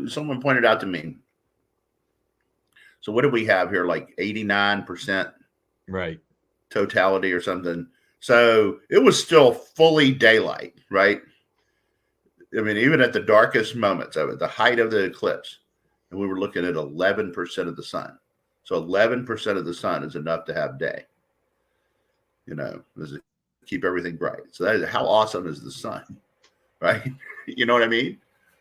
[SPEAKER 2] someone pointed out to me. So what do we have here? Like 89%,
[SPEAKER 1] right?
[SPEAKER 2] Totality or something. So it was still fully daylight, right? I mean, even at the darkest moments of it, the height of the eclipse, and we were looking at 11% of the sun. So 11% of the sun is enough to have day. You know, does it keep everything bright? So how awesome is the sun, right? You know what I mean?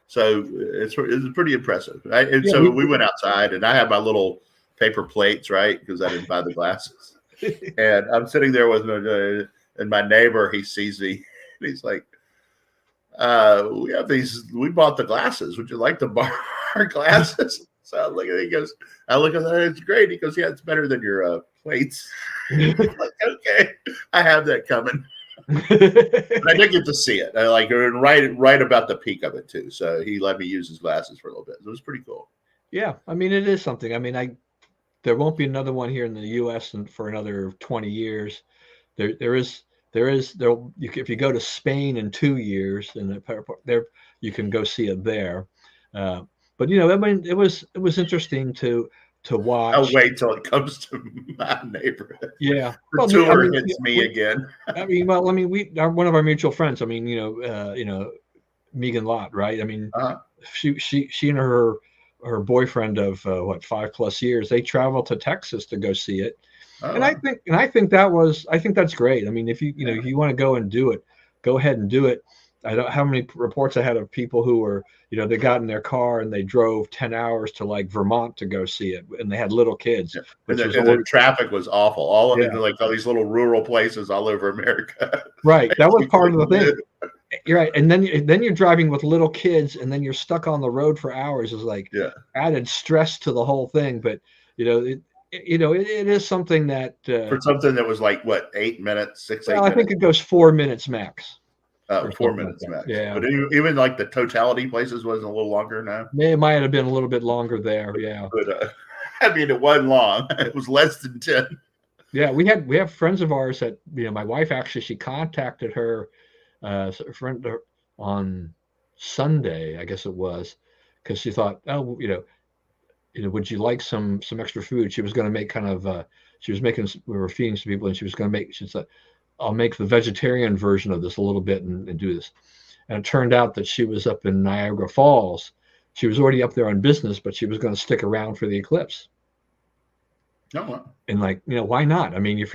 [SPEAKER 2] So it's pretty impressive, right? And so we went outside, and I had my little paper plates, right? Because I didn't buy the glasses. And I'm sitting there with and my neighbor, he sees me, and he's like, we bought the glasses. Would you like to borrow our glasses? So I look at it, I look at that, it's great. He goes, yeah, it's better than your plates. Like, okay, I have that coming. But I did get to see it. I like right about the peak of it too. So he let me use his glasses for a little bit. So it was pretty cool.
[SPEAKER 1] Yeah, I mean, it is something. I mean, there won't be another one here in the U.S. for another 20 years. If you go to Spain in 2 years, and there you can go see it there. But I mean, it was interesting to
[SPEAKER 2] I'll
[SPEAKER 1] watch.
[SPEAKER 2] wait till it comes to my neighborhood.
[SPEAKER 1] Yeah.
[SPEAKER 2] The
[SPEAKER 1] Well, I
[SPEAKER 2] tour
[SPEAKER 1] mean,
[SPEAKER 2] hits me again.
[SPEAKER 1] one of our mutual friends. I mean, Megan Lott, right? I mean,
[SPEAKER 2] Uh-huh.
[SPEAKER 1] she and her boyfriend of 5+ years, they traveled to Texas to go see it.
[SPEAKER 2] Oh,
[SPEAKER 1] And
[SPEAKER 2] wow.
[SPEAKER 1] I think that's great. I mean, if if you want to go and do it, go ahead and do it. I don't how many reports I had of people who were, they got in their car and they drove 10 hours to like Vermont to go see it, and they had little kids,
[SPEAKER 2] Yeah.
[SPEAKER 1] which was
[SPEAKER 2] And the
[SPEAKER 1] always,
[SPEAKER 2] traffic was awful. All
[SPEAKER 1] yeah,
[SPEAKER 2] like all these little rural places all over America.
[SPEAKER 1] right. That was
[SPEAKER 2] You
[SPEAKER 1] part of the
[SPEAKER 2] couldn't live.
[SPEAKER 1] thing. You're right. And then you're driving with little kids, and then you're stuck on the road for hours. Is like
[SPEAKER 2] Yeah.
[SPEAKER 1] added stress to the whole thing. But it is something that
[SPEAKER 2] For something that was like what, 8 minutes, six,
[SPEAKER 1] well,
[SPEAKER 2] eight
[SPEAKER 1] I think
[SPEAKER 2] minutes,
[SPEAKER 1] it goes 4 minutes max or
[SPEAKER 2] 4 minutes
[SPEAKER 1] something like that.
[SPEAKER 2] max.
[SPEAKER 1] Yeah,
[SPEAKER 2] But even like the totality places was a little longer now.
[SPEAKER 1] it might have been a little bit longer there. Yeah,
[SPEAKER 2] But I mean, it wasn't long. It was less than 10.
[SPEAKER 1] yeah. We have friends of ours that my wife actually she contacted her a friend on Sunday, I guess it was, because she thought, oh, would you like some extra food? She was going to make kind of she was making we were feeding some people, and she was going to make she said, I'll make the vegetarian version of this a little bit and do this. And it turned out that she was up in Niagara Falls. She was already up there on business, but she was going to stick around for the eclipse.
[SPEAKER 2] No, well,
[SPEAKER 1] And like, why not? I mean, if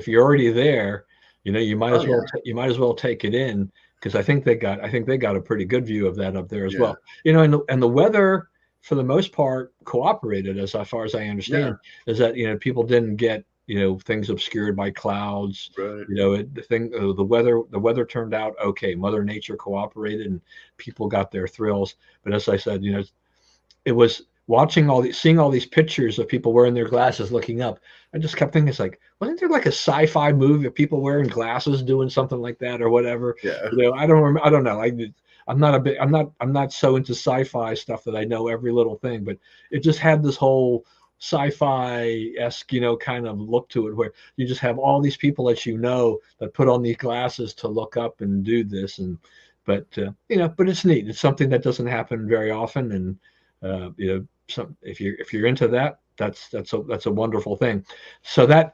[SPEAKER 1] you're already there, you might
[SPEAKER 2] oh
[SPEAKER 1] as
[SPEAKER 2] yeah,
[SPEAKER 1] well take it in, because I think they got a pretty good view of that up there as
[SPEAKER 2] yeah,
[SPEAKER 1] well. And the weather for the most part cooperated, as far as I
[SPEAKER 2] yeah,
[SPEAKER 1] understand, is that people didn't get things obscured by clouds.
[SPEAKER 2] right.
[SPEAKER 1] The weather turned out okay. Mother Nature cooperated, and people got their thrills. But as I said, it was seeing all these pictures of people wearing their glasses looking up. I just kept thinking, it's like, wasn't there like a sci-fi movie of people wearing glasses doing something like that or whatever?
[SPEAKER 2] Yeah,
[SPEAKER 1] I don't know. I'm not so into sci-fi stuff that I know every little thing, but it just had this whole sci-fi-esque, kind of look to it, where you just have all these people that put on these glasses to look up and do this. But it's neat. It's something that doesn't happen very often. And if you're into that, that's a wonderful thing. So that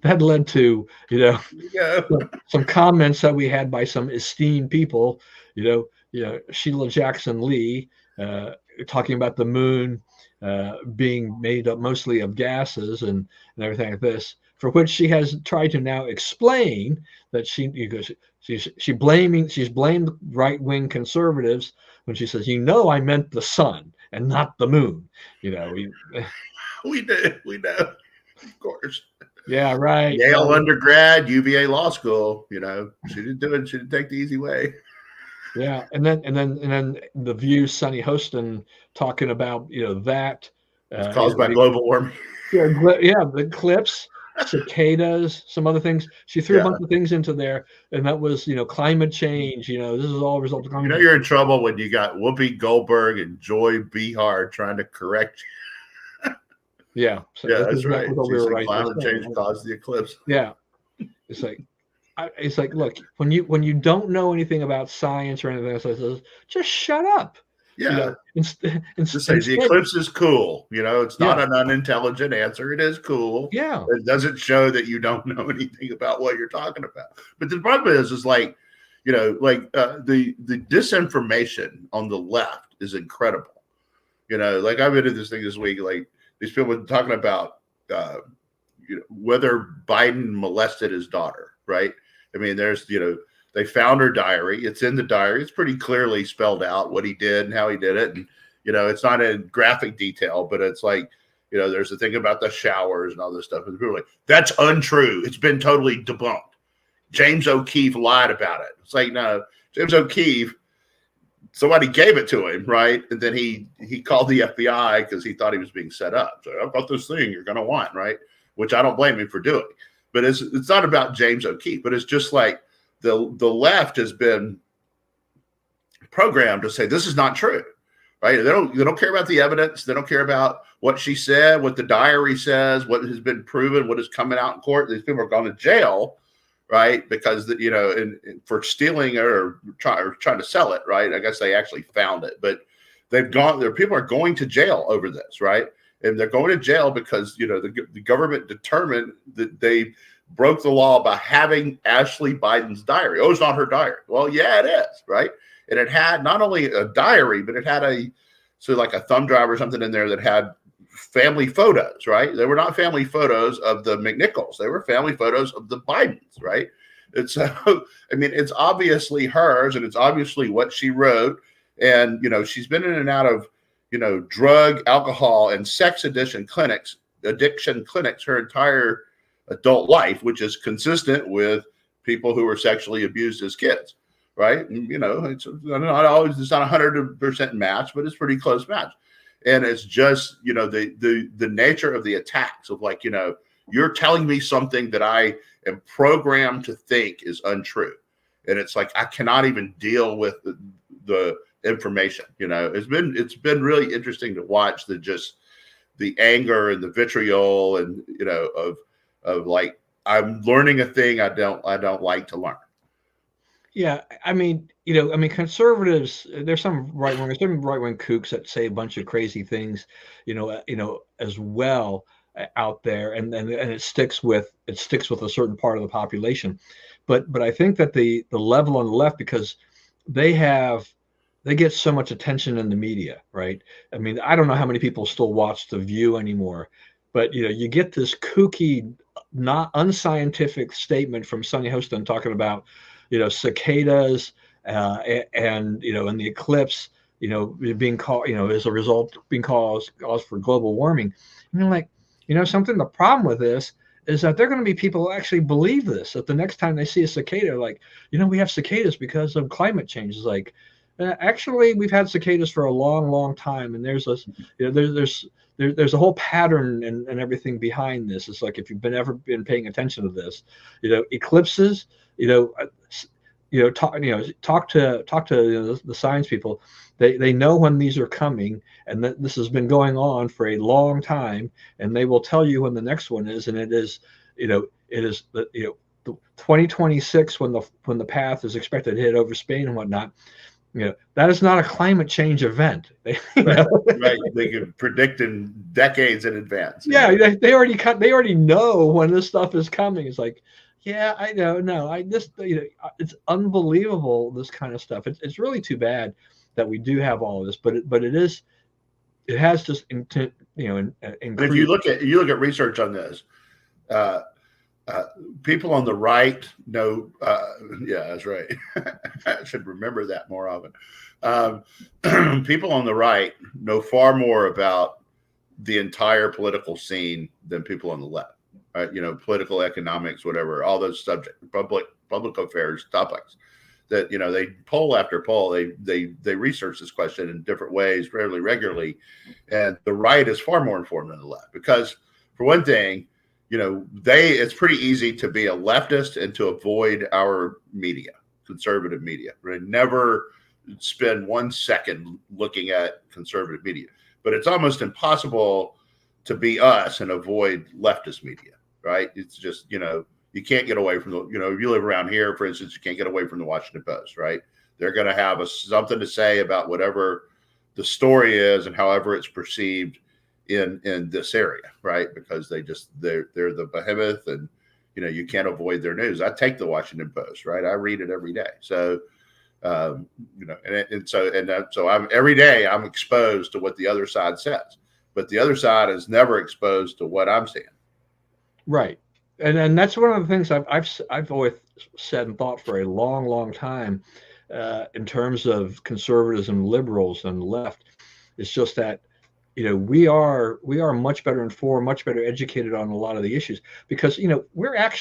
[SPEAKER 1] led to
[SPEAKER 2] yeah,
[SPEAKER 1] some comments that we had by some esteemed people. Sheila Jackson Lee, talking about the moon being made up mostly of gases and everything like this, for which she has tried to now explain that she's blamed right-wing conservatives when she says, I meant the sun and not the moon.
[SPEAKER 2] we know, of course.
[SPEAKER 1] Yeah, right.
[SPEAKER 2] Yale
[SPEAKER 1] Well,
[SPEAKER 2] undergrad, UVA law school. She didn't do it. She didn't take the easy way.
[SPEAKER 1] yeah, and then the View Sunny Hostin talking about that
[SPEAKER 2] It's caused by global warming.
[SPEAKER 1] yeah, the eclipse, cicadas, some other things. She threw a
[SPEAKER 2] Yeah.
[SPEAKER 1] bunch of things into there, and that was climate change. This is all a result of climate change.
[SPEAKER 2] You're in trouble when you got Whoopi Goldberg and Joy Behar trying to correct you.
[SPEAKER 1] Yeah, so
[SPEAKER 2] Yeah, that's right.
[SPEAKER 1] what we were right
[SPEAKER 2] climate change caused the eclipse.
[SPEAKER 1] Yeah, it's like, look, when you don't know anything about science or anything else, just shut up.
[SPEAKER 2] Yeah.
[SPEAKER 1] Just
[SPEAKER 2] say the eclipse is cool. It's not
[SPEAKER 1] Yeah.
[SPEAKER 2] an unintelligent answer. It is cool.
[SPEAKER 1] Yeah.
[SPEAKER 2] It doesn't show that you don't know anything about what you're talking about. But the problem is like, the disinformation on the left is incredible. Like I've been in this thing this week, like these people were talking about whether Biden molested his daughter, right? I mean, there's, they found her diary. It's in the diary. It's pretty clearly spelled out what he did and how he did it. And, it's not in graphic detail, but it's like, there's the thing about the showers and all this stuff. And people are like, that's untrue. It's been totally debunked. James O'Keefe lied about it. It's like, no, James O'Keefe, somebody gave it to him, right? And then he called the FBI because he thought he was being set up. So I've got this thing you're going to want, right? Which I don't blame him for doing. But it's not about James O'Keefe, but it's just like the left has been programmed to say this is not true, right? They don't care about the evidence. They don't care about what she said, what the diary says, what has been proven, what is coming out in court. These people are going to jail, right? Because for stealing or trying to sell it, right? I guess they actually found it, but People are going to jail over this, right? And they're going to jail because, the government determined that they broke the law by having Ashley Biden's diary. Oh, it's not her diary. Well, yeah, it is, right? And it had not only a diary, but it had like a thumb drive or something in there that had family photos, right? They were not family photos of the McNichols. They were family photos of the Bidens, right? And so, it's obviously hers, and it's obviously what she wrote. And, she's been in and out of, drug, alcohol, and sex addiction clinics her entire adult life, which is consistent with people who were sexually abused as kids, right? And, it's not always, it's not 100% match, but it's pretty close match. And it's just, the nature of the attacks of like, you're telling me something that I am programmed to think is untrue. And it's like, I cannot even deal with the information. It's been really interesting to watch the anger and the vitriol and, of like, I'm learning a thing I don't like to learn.
[SPEAKER 1] Yeah, conservatives. There's some right wing kooks that say a bunch of crazy things, as well out there, and it sticks with a certain part of the population. But I think that the level on the left, because they get so much attention in the media, right? I don't know how many people still watch The View anymore, but you get this kooky, not unscientific statement from Sunny Hostin talking about cicadas and the eclipse being called as a result being caused for global warming. Something. The problem with this is that there are going to be people who actually believe this, that the next time they see a cicada, like, we have cicadas because of climate change. It's like, actually, we've had cicadas for a long, long time, and there's a whole pattern and everything behind this. It's like, if you've ever been paying attention to this, eclipses, talk to the science people. They know when these are coming, and that this has been going on for a long time, and they will tell you when the next one is, and it is 2026 when the path is expected to hit over Spain and whatnot. That is not a climate change event.
[SPEAKER 2] Right. They can predict in decades in advance.
[SPEAKER 1] Yeah, they already know when this stuff is coming. It's like, yeah, I know. No, it's unbelievable, this kind of stuff. It's really too bad that we do have all of this, but it has just increased.
[SPEAKER 2] If you look at research on this, people on the right know. Yeah, that's right. I should remember that more often. People on the right know far more about the entire political scene than people on the left. Right? Political economics, whatever, all those subjects, public affairs topics. That they poll after poll, they research this question in different ways, fairly regularly, and the right is far more informed than the left because, for one thing, it's pretty easy to be a leftist and to avoid our media, conservative media. Right? Never spend 1 second looking at conservative media, but it's almost impossible to be us and avoid leftist media, right? It's just, you can't get away from if you live around here, for instance, you can't get away from the Washington Post, right? They're going to have something to say about whatever the story is and however it's perceived in this area, right? Because they're the behemoth, and you can't avoid their news. I take the Washington Post, right? I read it every day. So so I'm every day I'm exposed to what the other side says, but the other side is never exposed to what I'm saying.
[SPEAKER 1] Right. And that's one of the things I've always said and thought for a long, long time, in terms of conservatism, liberals, and left. It's just that we are much better informed, much better educated on a lot of the issues, because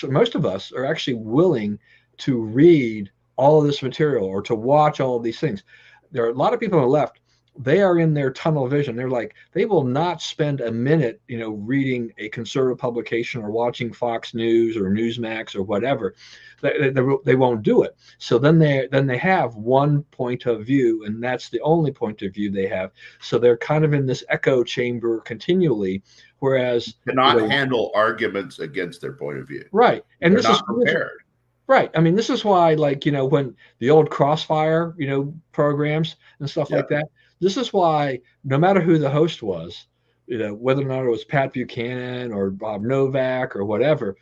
[SPEAKER 1] most of us are actually willing to read all of this material or to watch all of these things. There are a lot of people on the left. They are in their tunnel vision. They're like, they will not spend a minute, reading a conservative publication or watching Fox News or Newsmax or whatever. They won't do it. So then they have one point of view, and that's the only point of view they have. So they're kind of in this echo chamber continually, whereas
[SPEAKER 2] cannot handle arguments against their point of view.
[SPEAKER 1] Right, and
[SPEAKER 2] they're not prepared.
[SPEAKER 1] Right. This is why, when the old Crossfire, programs and stuff like that, this is why no matter who the host was, whether or not it was Pat Buchanan or Bob Novak or whatever,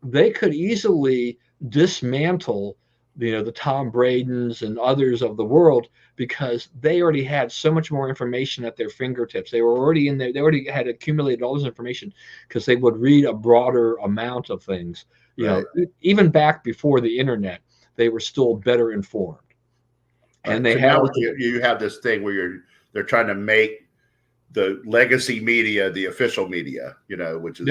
[SPEAKER 1] they could easily dismantle the Tom Bradens and others of the world because they already had so much more information at their fingertips. They were already in there. They already had accumulated all this information because they would read a broader amount of things.
[SPEAKER 2] Right.
[SPEAKER 1] Even back before the internet, they were still better informed.
[SPEAKER 2] Right.
[SPEAKER 1] And they
[SPEAKER 2] so
[SPEAKER 1] had
[SPEAKER 2] now you have this thing where they're trying to make the legacy media the official media, which is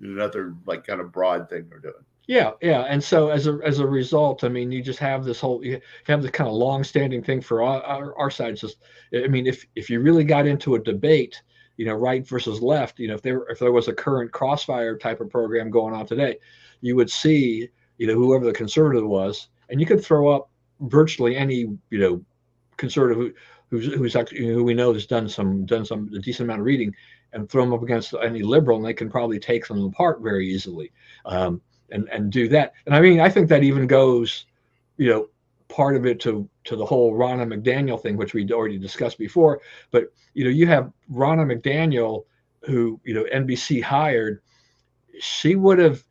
[SPEAKER 2] another like kind of broad thing they're doing.
[SPEAKER 1] Yeah, and so as a result, I mean, you just have this whole you have this kind of long-standing thing for our side. Just, I mean, if you really got into a debate, right versus left, if there was a current crossfire type of program going on today, you would see, whoever the conservative was, and you could throw up virtually any, conservative who's actually, who we know has done a decent amount of reading, and throw them up against any liberal, and they can probably take them apart very easily. And do that. And I mean, I think that even goes, part of it to the whole Ronna McDaniel thing, which we'd already discussed before. But, you have Ronna McDaniel, who, NBC hired. She would have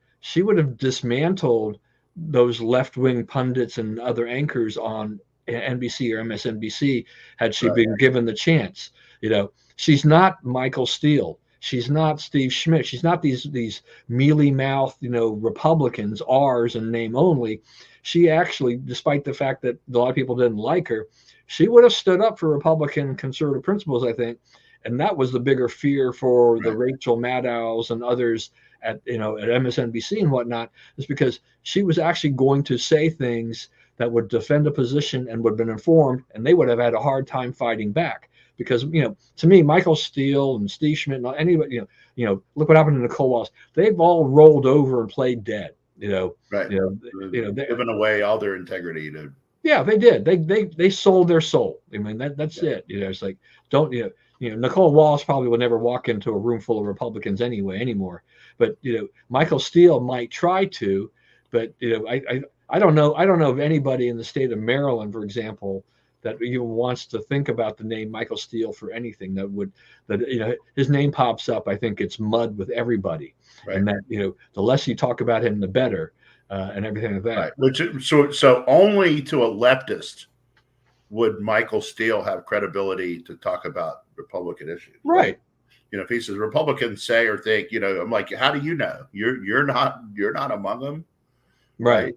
[SPEAKER 1] dismantled those left-wing pundits and other anchors on NBC or MSNBC had she been given the chance. She's not Michael Steele. She's not Steve Schmidt. She's not these mealy-mouthed, Republicans, R's and name only. She actually, despite the fact that a lot of people didn't like her, she would have stood up for Republican conservative principles, I think. And that was the bigger fear for the Rachel Maddows and others at MSNBC and whatnot, is because she was actually going to say things that would defend a position and would have been informed, and they would have had a hard time fighting back. Because, to me, Michael Steele and Steve Schmidt and anybody, look what happened to Nicole Wallace. They've all rolled over and played dead,
[SPEAKER 2] Right. Giving away all their integrity to.
[SPEAKER 1] Yeah, they did. They sold their soul. I mean, that's it. It's like, don't, Nicole Wallace probably will never walk into a room full of Republicans anymore. But, Michael Steele might try to, but, I don't know of anybody in the state of Maryland, for example, that even wants to think about the name Michael Steele for anything his name pops up. I think it's mud with everybody. Right. And that, the less you talk about him, the better, and everything like that.
[SPEAKER 2] Right. Which, so only to a leftist would Michael Steele have credibility to talk about Republican issues.
[SPEAKER 1] Right.
[SPEAKER 2] If he says Republicans say or think, I'm like, how do you know? You're not among them.
[SPEAKER 1] Right.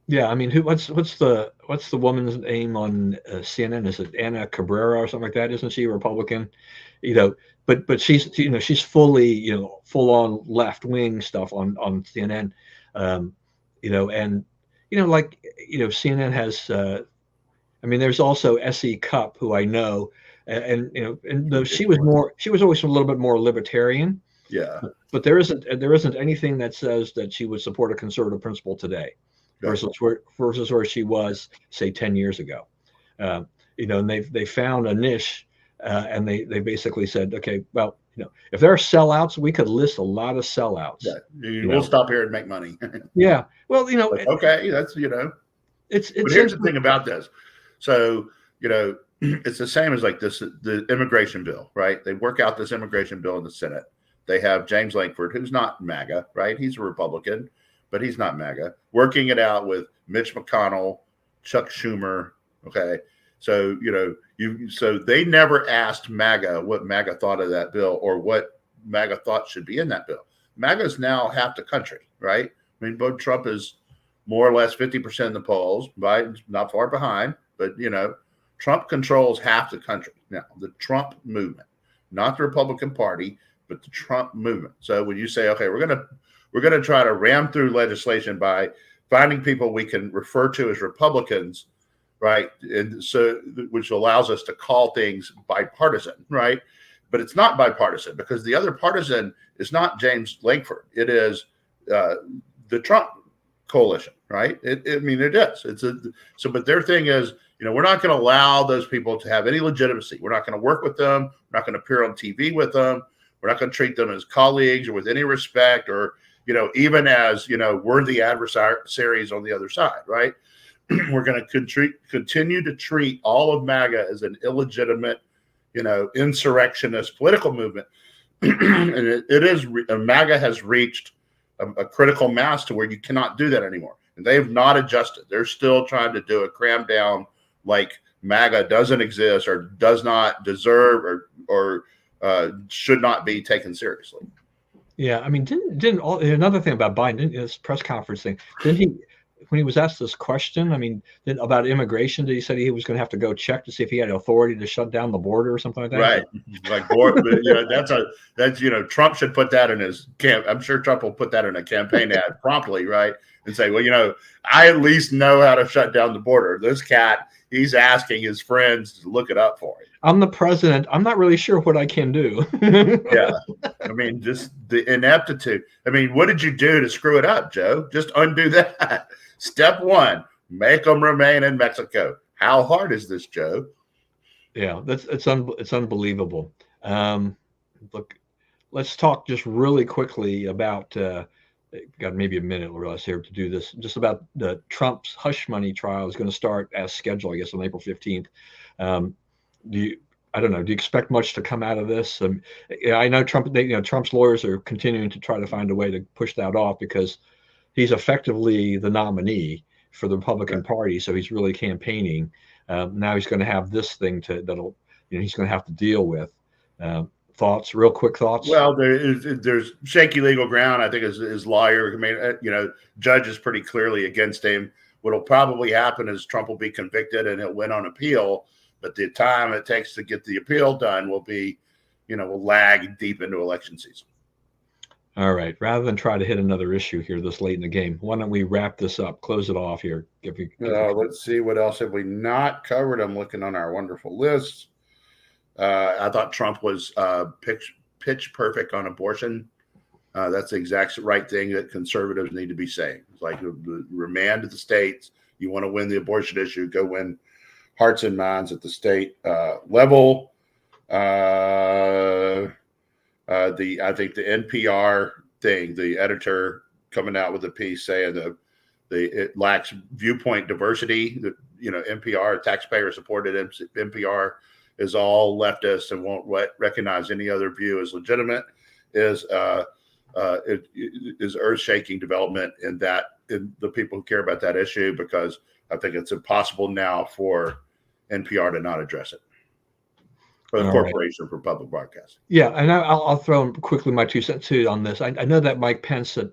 [SPEAKER 1] Yeah, I mean, what's the woman's name on CNN? Is it Anna Cabrera or something like that? Isn't she a Republican? But she's she's fully full on left wing stuff on CNN, and CNN has. I mean, there's also S.E. Cupp, who I know, and she was always a little bit more libertarian.
[SPEAKER 2] Yeah.
[SPEAKER 1] But there isn't anything that says that she would support a conservative principle today. Versus where she was, say, 10 years ago, and they found a niche, and they basically said, okay, well, if there are sellouts, we could list a lot of sellouts.
[SPEAKER 2] Yeah, we'll stop here and make money.
[SPEAKER 1] Yeah, well,
[SPEAKER 2] okay, that's it's. But here's the thing about this, so it's the same as like the immigration bill, right? They work out this immigration bill in the Senate. They have James Lankford, who's not MAGA, right? He's a Republican, but he's not MAGA, working it out with Mitch McConnell, Chuck Schumer. Okay. So, so they never asked MAGA what MAGA thought of that bill or what MAGA thought should be in that bill. MAGA is now half the country, right? I mean, both Trump is more or less 50% in the polls. Biden's not far behind, but, Trump controls half the country. Now, the Trump movement, not the Republican Party, but the Trump movement. So when you say, okay, we're going to try to ram through legislation by finding people we can refer to as Republicans, right? And so, which allows us to call things bipartisan, right? But it's not bipartisan because the other partisan is not James Lankford. It is the Trump coalition, right? It is. But their thing is, we're not going to allow those people to have any legitimacy. We're not going to work with them. We're not going to appear on TV with them. We're not going to treat them as colleagues or with any respect or, even as, worthy adversaries on the other side, right? we're going to continue to treat all of MAGA as an illegitimate, insurrectionist political movement. And MAGA has reached a critical mass to where you cannot do that anymore. And they have not adjusted. They're still trying to do a cram down like MAGA doesn't exist or does not deserve or should not be taken seriously.
[SPEAKER 1] Yeah, I mean, didn't another thing about Biden, didn't this press conference thing, didn't he, when he was asked this question, I mean, about immigration, did he say he was going to have to go check to see if he had authority to shut down the border or something like that?
[SPEAKER 2] Right. Like, that's Trump should put that in his camp. I'm sure Trump will put that in a campaign ad promptly, right? And say, well, I at least know how to shut down the border. This cat, he's asking his friends to look it up for him.
[SPEAKER 1] I'm the president. I'm not really sure what I can do.
[SPEAKER 2] Yeah. I mean, just the ineptitude. I mean, what did you do to screw it up, Joe? Just undo that. Step one, make them remain in Mexico. How hard is this, Joe?
[SPEAKER 1] Yeah, it's unbelievable. Look, let's talk just really quickly about got maybe a minute or less here to do this. Just about the Trump's hush money trial is going to start as scheduled, I guess, on April 15th. I don't know. Do you expect much to come out of this? I know Trump's lawyers are continuing to try to find a way to push that off because he's effectively the nominee for the Republican Party, so he's really campaigning. Now he's going to have this thing that'll he's going to have to deal with. Real quick thoughts?
[SPEAKER 2] Well, there's shaky legal ground. I think his lawyer, I mean, judge is pretty clearly against him. What'll probably happen is Trump will be convicted and he'll win on appeal. But the time it takes to get the appeal done will be, will lag deep into election season.
[SPEAKER 1] All right. Rather than try to hit another issue here this late in the game, why don't we wrap this up, close it off here?
[SPEAKER 2] Let's see. What else have we not covered? I'm looking on our wonderful list. I thought Trump was pitch perfect on abortion. That's the exact right thing that conservatives need to be saying. It's like remand to the states. You want to win the abortion issue, go win hearts and minds at the state level. I think the NPR thing, the editor coming out with a piece saying it lacks viewpoint diversity. NPR, taxpayer supported NPR, is all leftist and won't recognize any other view as legitimate. Is earth-shaking development in the people who care about that issue, because I think it's impossible now for NPR to not address it. For the Corporation for Public Broadcasting.
[SPEAKER 1] Yeah, and I'll throw quickly my 2 cents too on this. I know that Mike Pence had,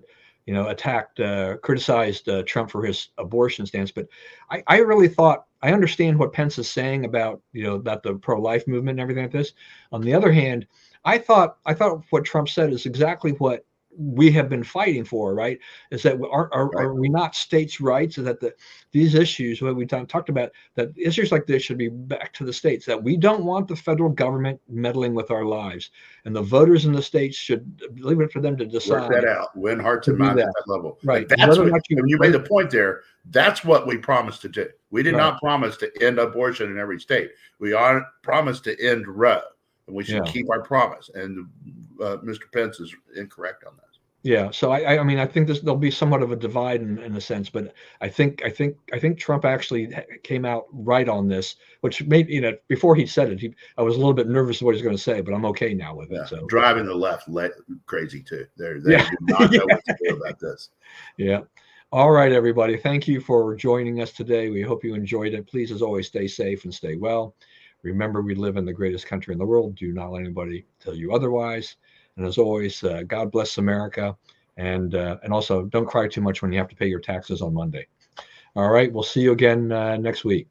[SPEAKER 1] criticized Trump for his abortion stance, but I really thought I understand what Pence is saying about about the pro-life movement and everything like this. On the other hand, I thought what Trump said is exactly what we have been fighting for, right? Is that are we not states' rights? Is that these issues what we talked about, that issues like this should be back to the states, that we don't want the federal government meddling with our lives, and the voters in the states should leave it for them to decide.
[SPEAKER 2] Work that out, win hearts and minds at that level.
[SPEAKER 1] Right.
[SPEAKER 2] Like that's what you made the point there. That's what we promised to do. We did not promise to end abortion in every state. We promised to end Roe, and we should keep our promise. And Mr. Pence is incorrect on that.
[SPEAKER 1] Yeah, so I mean, I think there'll be somewhat of a divide in a sense, but I think Trump actually came out right on this, which made before he said it, I was a little bit nervous of what he's going to say, but I'm okay now with it. So
[SPEAKER 2] driving the left crazy too. They do not know what to do about this.
[SPEAKER 1] Yeah. All right, everybody. Thank you for joining us today. We hope you enjoyed it. Please, as always, stay safe and stay well. Remember, we live in the greatest country in the world. Do not let anybody tell you otherwise. And as always, God bless America. And also, don't cry too much when you have to pay your taxes on Monday. All right, we'll see you again next week.